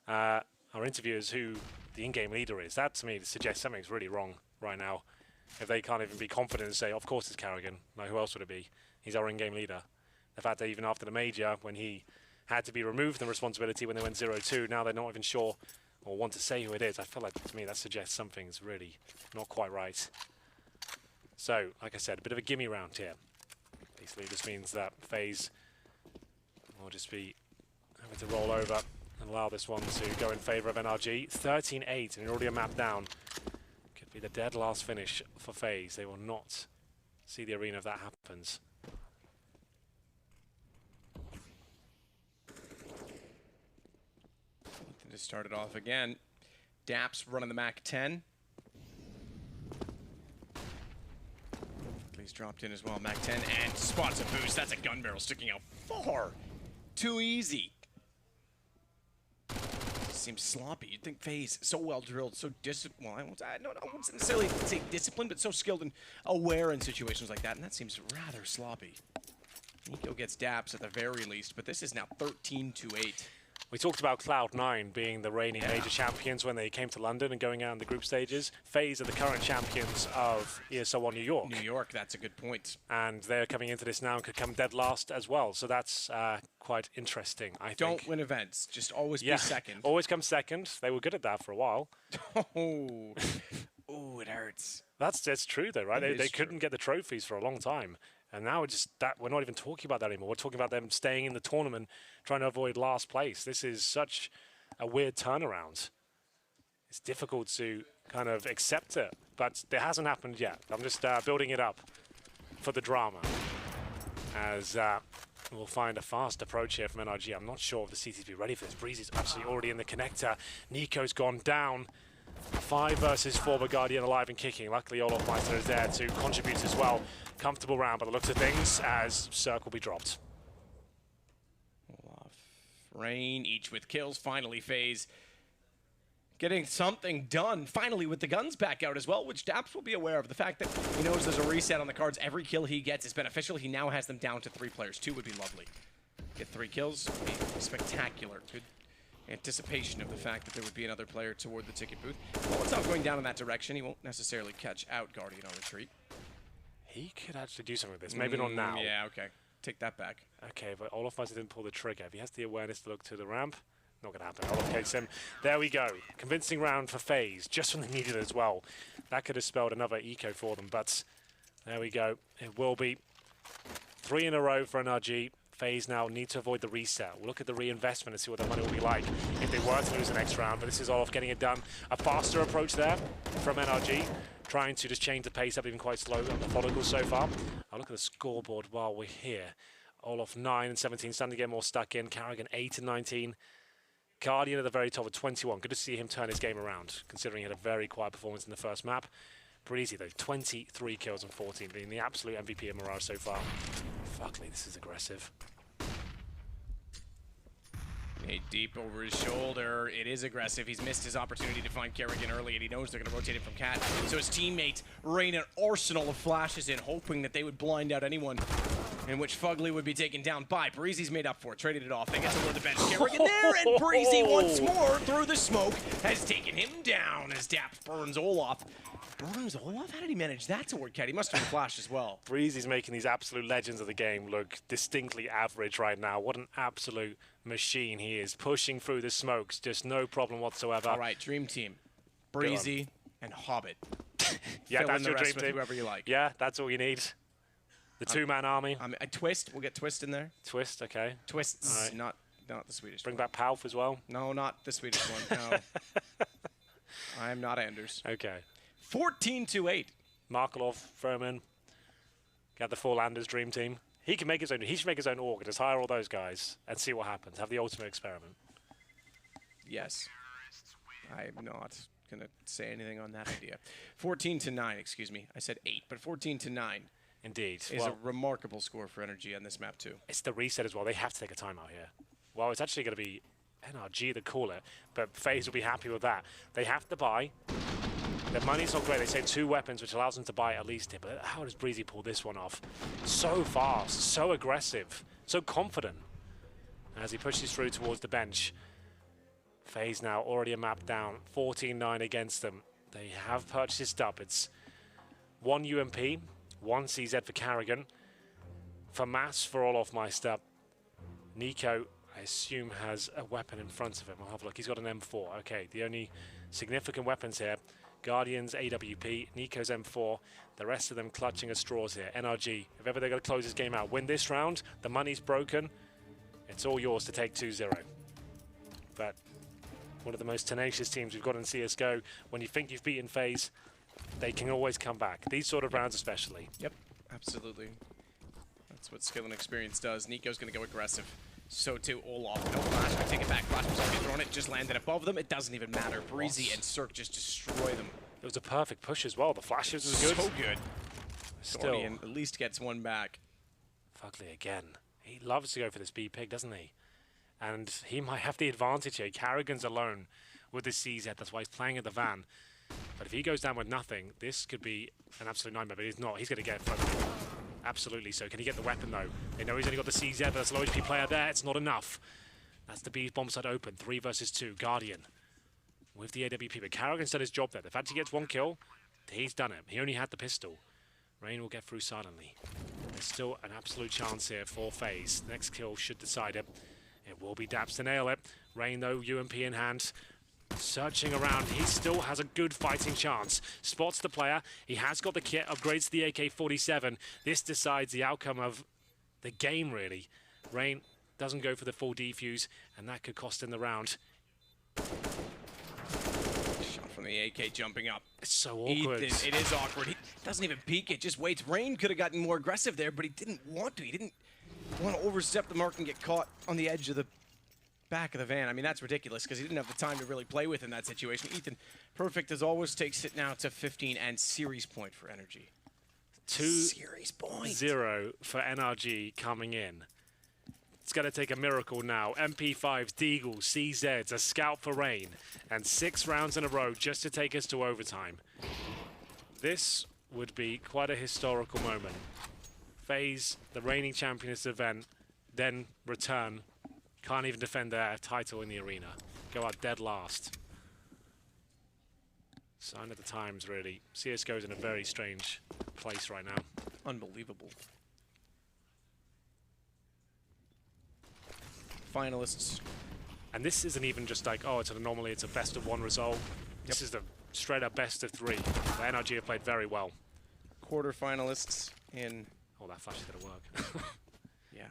our interviewers who the in-game leader is, that to me suggests something's really wrong right now. If they can't even be confident and say, of course it's Carrigan. Like, who else would it be? He's our in-game leader. The fact that even after the major, when he had to be removed from responsibility when they went 0-2, now they're not even sure or want to say who it is. I feel like, to me, that suggests something's really not quite right. So, like I said, a bit of a gimme round here. Basically, this means that Faze will just be having to roll over and allow this one to go in favor of NRG. 13-8, and already a map down. Could be the dead last finish for Faze. They will not see the arena if that happens. Just started off again. Daps running the Mac 10. He's dropped in as well, Mac 10, and spots a boost. That's a gun barrel sticking out far. Too easy. Seems sloppy. You'd think Faze, so well drilled, so disciplined. Well, I won't necessarily say disciplined, but so skilled and aware in situations like that, and that seems rather sloppy. Nico gets Daps at the very least, but this is now 13-8. We talked about Cloud9 being the reigning major champions when they came to London and going out in the group stages. Faze are the current champions of ESL One New York. New York, that's a good point. And they're coming into this now and could come dead last as well. So that's quite interesting, I think. Don't win events, just always be second. Always come second. They were good at that for a while. Oh, it hurts. That's true though, right? They couldn't get the trophies for a long time. And now we're not even talking about that anymore. We're talking about them staying in the tournament, trying to avoid last place. This is such a weird turnaround. It's difficult to kind of accept it, but it hasn't happened yet. I'm just building it up for the drama. As we'll find a fast approach here from NRG. I'm not sure if the CTs be ready for this. Breezy's absolutely already in the connector. Nico's gone down. 5 versus 4, but Guardian alive and kicking. Luckily, Olofmeister is there to contribute as well. Comfortable round by the looks of things, as Cirque will be dropped. Olaf, Rain, each with kills. Finally, Faze getting something done, finally with the guns back out as well, which Daps will be aware of. The fact that he knows there's a reset on the cards, every kill he gets is beneficial. He now has them down to 3 players. 2 would be lovely. Get 3 kills would be spectacular. Good anticipation of the fact that there would be another player toward the ticket booth. Molotov going down in that direction. He won't necessarily catch out Guardian on retreat. He could actually do something with this. Maybe not now. Yeah, okay. Take that back. Okay, but Olofmeister didn't pull the trigger. If he has the awareness to look to the ramp, not going to happen. Olof takes him. There we go. Convincing round for FaZe, just when they needed it as well. That could have spelled another eco for them, but there we go. It will be 3 in a row for NRG. FaZe now need to avoid the reset. We'll look at the reinvestment and see what the money will be like if they were to lose the next round, but this is Olof getting it done. A faster approach there from NRG, trying to just change the pace up even quite slow and methodical so far. I'll look at the scoreboard while we're here. Olof 9 and 17, starting to get more stuck in. Carrigan 8 and 19. Guardian at the very top with 21. Good to see him turn his game around, considering he had a very quiet performance in the first map. Breezy, though, 23 kills and 14, being the absolute MVP of Mirage so far. Fuck me, this is aggressive. Nade deep over his shoulder. It is aggressive. He's missed his opportunity to find Kerrigan early, and he knows they're going to rotate it from Cat. So his teammates rain an arsenal of flashes in, hoping that they would blind out anyone, in which Fugly would be taken down by. Breezy's made up for it, traded it off. They get toward the bench. Kerrigan there, and Breezy once more through the smoke has taken him down as Daps burns Olaf. Burns Olaf? How did he manage that toward Cat? He must have been flashed as well. Breezy's making these absolute legends of the game look distinctly average right now. What an absolute machine he is, pushing through the smokes, just no problem whatsoever. All right, Dream Team. Breezy and Hobbit. Yeah, Fill that's in the your rest dream with team. whoever you like. Yeah, that's all you need. The two-man army. A Twist. We'll get Twist in there. Twist, okay. Twists, right. not the Swedish Bring one. back Palf as well. No, not the Swedish one. No. I am not Anders. Okay. 14-8. Markelov, Furman. Got the full Anders dream team. He can make his own. He should make his own org and just hire all those guys and see what happens. Have the ultimate experiment. Yes. I'm not going to say anything on that idea. 14-9, excuse me. I said 8, but 14-9. Indeed. Is a remarkable score for NRG on this map, too. It's the reset as well. They have to take a timeout here. Well, it's actually going to be NRG that call it, but FaZe will be happy with that. They have to buy. Their money's not great. They say 2 weapons, which allows them to buy at least it. But how does Breezy pull this one off? So fast, so aggressive, so confident. As he pushes through towards the bench. FaZe now already a map down. 14-9 against them. They have purchased up. It's 1 UMP, 1 CZ for Carrigan. For Mass for Olofmeister. Nico, I assume, has a weapon in front of him. I'll have a look. He's got an M4. Okay, the only significant weapons here. Guardians, AWP, Nico's M4, the rest of them clutching at straws here. NRG, if ever they're going to close this game out, win this round, the money's broken, it's all yours to take 2-0. But one of the most tenacious teams we've got in CSGO, when you think you've beaten FaZe, they can always come back. These sort of rounds especially. Yep, absolutely. That's what skill and experience does. Nico's going to go aggressive. So too Olaf. No flash. I take it back. Flash was already thrown. It just landed above them. It doesn't even matter. Breezy and Cirque just destroy them. It was a perfect push as well. The flashes was good. So good. Still. Thornian at least gets one back. Fugly again. He loves to go for this B pick, doesn't he? And he might have the advantage here. Carrigan's alone with the CZ. That's why he's playing at the van. But if he goes down with nothing, this could be an absolute nightmare. But he's not. He's going to get Fugly. Absolutely so. Can he get the weapon, though? They know he's only got the CZ, but that's a low HP player there. It's not enough. That's the B bomb side open. 3 versus 2. Guardian with the AWP. But Carrigan's done his job there. The fact he gets 1 kill, he's done it. He only had the pistol. Rain will get through silently. There's still an absolute chance here for FaZe. Next kill should decide it. It will be Daps to nail it. Rain, though, UMP in hand. Searching around, he still has a good fighting chance. Spots the player. He has got the kit, upgrades to the AK-47. This decides the outcome of the game, really. Rain doesn't go for the full defuse, and that could cost him the round. Shot from the AK jumping up. It's so awkward. Ethan, it is awkward. He doesn't even peek it, just waits. Rain could have gotten more aggressive there, but he didn't want to. He didn't want to overstep the mark and get caught on the edge of the back of the van. I mean, that's ridiculous because he didn't have the time to really play with in that situation. Ethan, perfect as always, takes it now to 15 and series point for NRG. 2-0 for NRG coming in. It's going to take a miracle now. MP5s, Deagles, CZs, a scout for Rain, and 6 rounds in a row just to take us to overtime. This would be quite a historical moment. Faze, the reigning champion of this event, then return. Can't even defend their title in the arena. Go out dead last. Sign of the times, really. CSGO's in a very strange place right now. Unbelievable. Finalists. And this isn't even just like, oh, normally it's a best of 1 result. This is the straight up best of 3. The NRG have played very well. Quarterfinalists in... Oh, that flash is going to work. Yeah.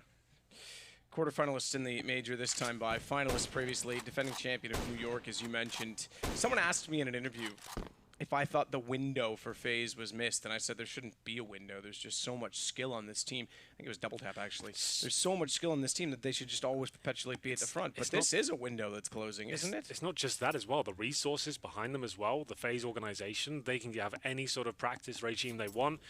Quarterfinalists in the major this time by finalists previously, defending champion of New York, as you mentioned. Someone asked me in an interview if I thought the window for Faze was missed, and I said there shouldn't be a window. There's just so much skill on this team. I think it was Double Tap, actually. There's so much skill on this team that they should just always perpetually be at the front. But this is a window that's closing, isn't it? It's not just that as well. The resources behind them as well, the Faze organization, they can have any sort of practice regime they want.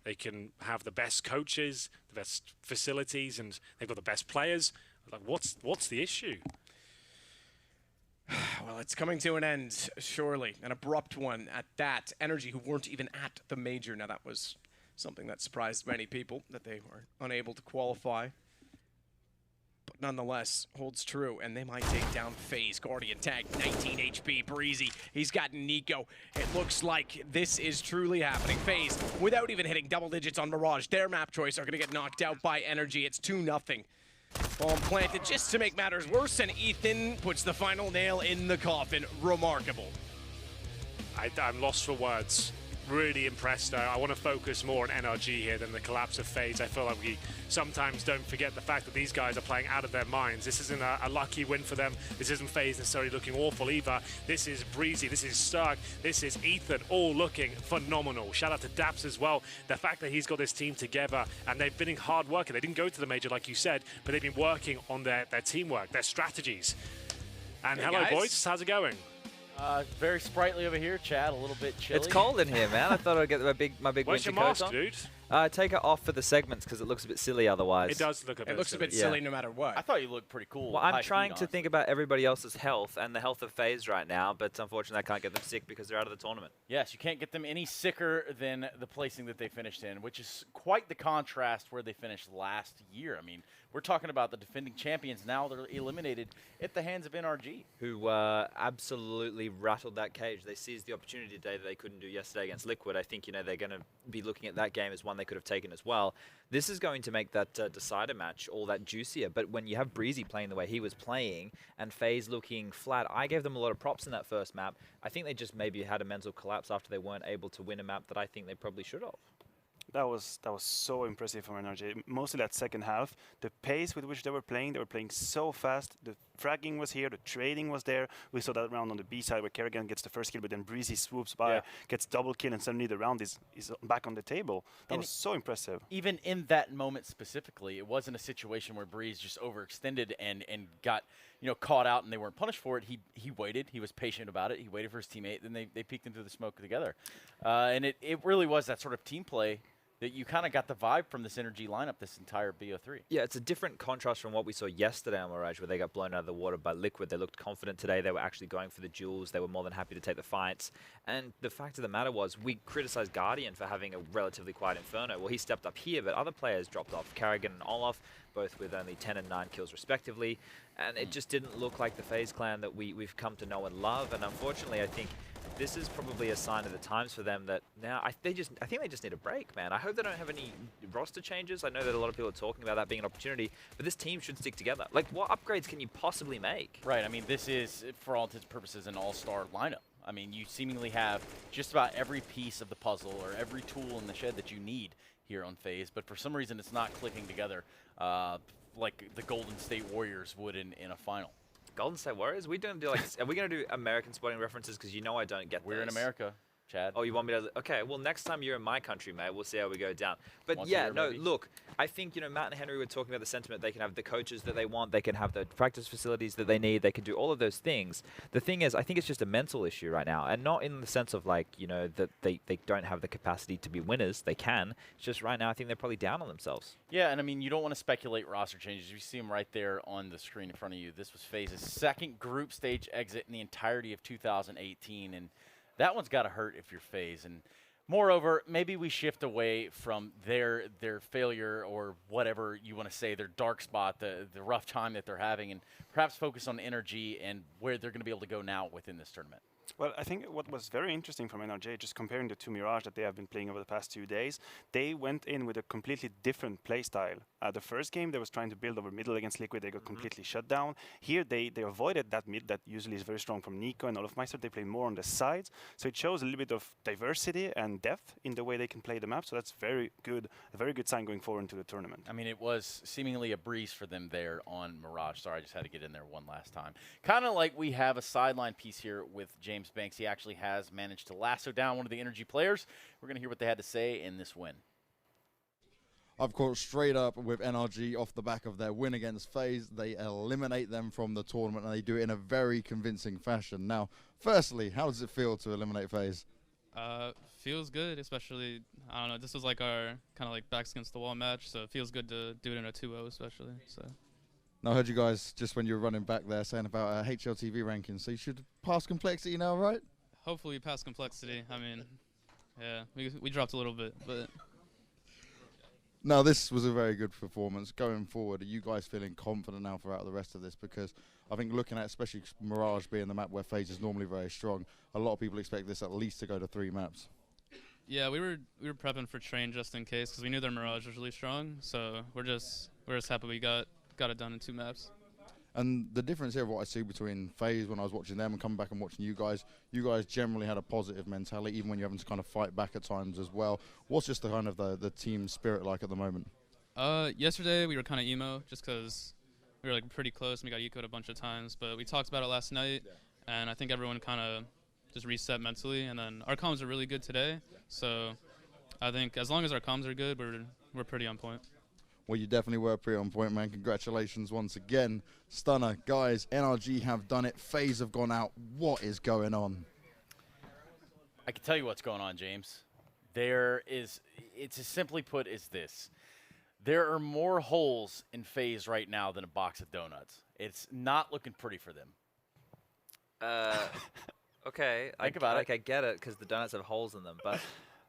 They can have the best coaches, the best facilities, and they've got the best players. Like, what's the issue? Well, it's coming to an end, surely. An abrupt one at that. NRG, who weren't even at the major. Now, that was something that surprised many people, that they were unable to qualify. But nonetheless, holds true, and they might take down Faze. Guardian tag, 19 HP, Breezy. He's got Nico. It looks like this is truly happening. Faze, without even hitting double digits on Mirage, their map choice are going to get knocked out by NRG. It's 2-0. Bomb planted just to make matters worse, and Ethan puts the final nail in the coffin. Remarkable. I'm lost for words. Really impressed. I want to focus more on NRG here than the collapse of Faze. I feel like we sometimes don't forget the fact that these guys are playing out of their minds. This isn't a lucky win for them. This isn't Faze necessarily looking awful either. This is Breezy, this is Stark, this is Ethan, all looking phenomenal. Shout out to Daps as well. The fact that he's got this team together and they've been hard working. They didn't go to the major like you said, but they've been working on their teamwork, their strategies. And hey hello guys. boys, how's it going? Very sprightly over here, Chad. A little bit chilly. It's cold in here, man. I thought I'd get my big Where's winter your coat mask, on. dude? Take it off for the segments because it looks a bit silly otherwise. It does look a bit It looks silly. a bit silly no matter what. I thought you looked pretty cool. Well, I'm trying to think about everybody else's health and the health of Faze right now, but unfortunately I can't get them sick because they're out of the tournament. Yes, you can't get them any sicker than the placing that they finished in, which is quite the contrast where they finished last year. I mean, we're talking about the defending champions now. They're eliminated at the hands of NRG. Who absolutely rattled that cage. They seized the opportunity today that they couldn't do yesterday against Liquid. I think, they're going to be looking at that game as one they could have taken as well. This is going to make that decider match all that juicier. But when you have Breezy playing the way he was playing and Faze looking flat, I gave them a lot of props in that first map. I think they just maybe had a mental collapse after they weren't able to win a map that I think they probably should have. That was so impressive from NRG. Mostly that second half, the pace with which they were playing so fast. The fragging was here, the trading was there. We saw that round on the B side where Kerrigan gets the first kill, but then Breezy swoops by, gets double kill, and suddenly the round is back on the table. That was so impressive. Even in that moment specifically, it wasn't a situation where Breeze just overextended and got caught out and they weren't punished for it. He waited. He was patient about it. He waited for his teammate. Then they peeked into the smoke together. And it really was that sort of team play that you kind of got the vibe from this NRG lineup this entire BO3. Yeah, it's a different contrast from what we saw yesterday on Mirage, where they got blown out of the water by Liquid. They looked confident today. They were actually going for the duels. They were more than happy to take the fights. And the fact of the matter was, we criticized Guardian for having a relatively quiet Inferno. Well, he stepped up here, but other players dropped off. Kerrigan and Olaf, both with only 10 and 9 kills respectively. And it just didn't look like the FaZe clan that we've come to know and love. And unfortunately, I think this is probably a sign of the times for them that now I think they just need a break, man. I hope they don't have any roster changes. I know that a lot of people are talking about that being an opportunity, but this team should stick together. Like, what upgrades can you possibly make? Right. I mean, this is, for all intents and purposes, an all-star lineup. I mean, you seemingly have just about every piece of the puzzle or every tool in the shed that you need here on FaZe, but for some reason it's not clicking together like the Golden State Warriors would in a final. Golden State Warriors? Are we going to do American sporting references? Because I don't get We're in America. Chad. Oh, you want me to? Okay, well, next time you're in my country, mate, we'll see how we go down. But Once a yeah, year, no, maybe. look, I think, Matt and Henry were talking about the sentiment. They can have the coaches that they want. They can have the practice facilities that they need. They can do all of those things. The thing is, I think it's just a mental issue right now. And not in the sense of, like, that they don't have the capacity to be winners. They can. It's just right now, I think they're probably down on themselves. Yeah, and I mean, you don't want to speculate roster changes. You see them right there on the screen in front of you. This was Faze's second group stage exit in the entirety of 2018, and that one's got to hurt if you're Faze. And moreover, maybe we shift away from their failure or whatever you want to say, their dark spot, the rough time that they're having, and perhaps focus on NRG and where they're going to be able to go now within this tournament. Well, I think what was very interesting from NRG, just comparing the two Mirage that they have been playing over the past 2 days, they went in with a completely different play style. The first game, they was trying to build over middle against Liquid. They got completely shut down. Here, they avoided that mid that usually is very strong from Nico and Olofmeister. They play more on the sides. So it shows a little bit of diversity and depth in the way they can play the map. So that's very good, a very good sign going forward into the tournament. I mean, it was seemingly a breeze for them there on Mirage. Sorry, I just had to get in there one last time. Kind of like we have a sideline piece here with James Banks. He actually has managed to lasso down one of the NRG players. We're going to hear what they had to say in this win. Of course, straight up with NRG off the back of their win against FaZe, they eliminate them from the tournament, and they do it in a very convincing fashion. Now, firstly, how does it feel to eliminate FaZe? Feels good, especially, I don't know, this was like our kind of like backs against the wall match, so it feels good to do it in a 2-0 especially. So. Now, I heard you guys, just when you were running back there, saying about HLTV rankings, so you should pass complexity now, right? Hopefully pass complexity. I mean, yeah, we dropped a little bit, but... Now, this was a very good performance. Going forward, are you guys feeling confident now throughout the rest of this? Because I think looking at, especially Mirage being the map where FaZe is normally very strong, a lot of people expect this at least to go to 3 maps. Yeah, we were prepping for Train just in case, because we knew their Mirage was really strong. So we're just happy we got it done in 2 maps. And the difference here, what I see between FaZe when I was watching them and coming back and watching you guys generally had a positive mentality, even when you're having to kind of fight back at times as well. What's just the kind of the team spirit like at the moment? Yesterday we were kind of emo just because we were like pretty close and we got ecoed a bunch of times. But we talked about it last night, and I think everyone kind of just reset mentally. And then our comms are really good today, so I think as long as our comms are good, we're pretty on point. Well, you definitely were pretty on point, man. Congratulations once again. Stunner. Guys, NRG have done it. FaZe have gone out. What is going on? I can tell you what's going on, James. It's as simply put as this. There are more holes in FaZe right now than a box of donuts. It's not looking pretty for them. Okay. Think about it. I get it, because the donuts have holes in them, but...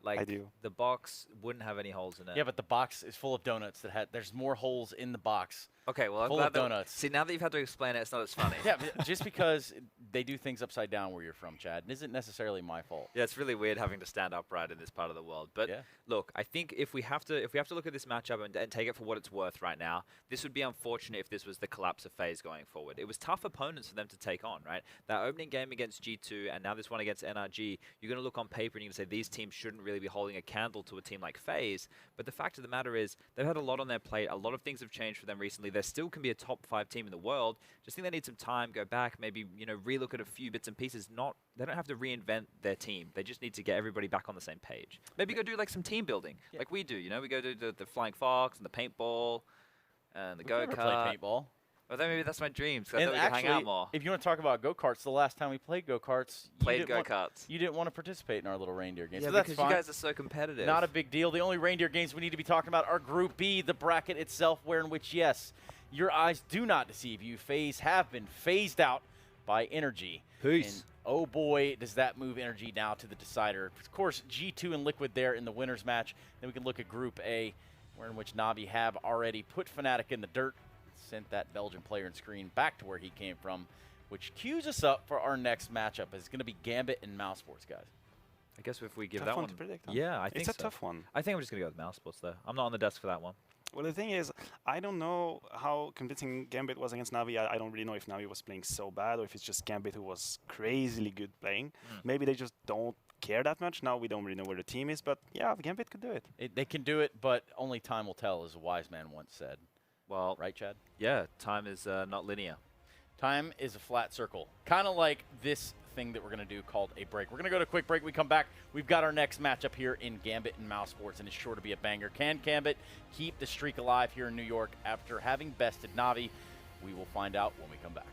Like, I do. The box wouldn't have any holes in it. Yeah, but the box is full of donuts there's more holes in the box. Okay, well, I'm full glad of donuts. See, now that you've had to explain it, it's not as funny. Yeah, but just because they do things upside down where you're from, Chad, it isn't necessarily my fault. Yeah, it's really weird having to stand upright in this part of the world. But yeah. Look, I think if we have to look at this matchup and take it for what it's worth right now, this would be unfortunate if this was the collapse of FaZe going forward. It was tough opponents for them to take on, right? That opening game against G2 and now this one against NRG, you're going to look on paper and you're going to say these teams shouldn't really be holding a candle to a team like FaZe. But the fact of the matter is they've had a lot on their plate. A lot of things have changed for them recently. They still can be a top 5 team in the world. Just think they need some time, go back, maybe, relook at a few bits and pieces. They don't have to reinvent their team. They just need to get everybody back on the same page. Maybe go do like some team building, like we do. We go do the Flying Fox and the paintball and the go-kart. Never played paintball. Well, then maybe that's my dream. So I And thought we could actually, hang out more. if you want to talk about go-karts, the last time we played go-karts, You didn't want to participate in our little reindeer games. Yeah, so that's because fine. you guys are so competitive. Not a big deal. The only reindeer games we need to be talking about are Group B, the bracket itself, in which, yes, your eyes do not deceive you. FaZe have been phased out by NRG. Peace. And oh boy, does that move NRG now to the decider. Of course, G2 and Liquid there in the winners match. Then we can look at Group A, in which Navi have already put Fnatic in the dirt, sent that Belgian player and screen back to where he came from, which cues us up for our next matchup. It's going to be Gambit and Mousesports, guys. I guess if we give Tough that one one to predict, huh? Yeah, I think it's a so. tough one. I think I'm just going to go with Mousesports, though. I'm not on the desk for that one. Well, the thing is, I don't know how convincing Gambit was against Navi. I don't really know if Navi was playing so bad or if it's just Gambit who was crazily good playing. Maybe they just don't care that much. Now we don't really know where the team is, but yeah, Gambit could do it. They can do it, but only time will tell, as a wise man once said. Well, right, Chad? Yeah, time is not linear. Time is a flat circle. Kind of like this thing that we're going to do called a break. We're going to go to a quick break. We come back. We've got our next matchup here in Gambit and Mouse Sports, and it's sure to be a banger. Can Gambit keep the streak alive here in New York after having bested Na'Vi? We will find out when we come back.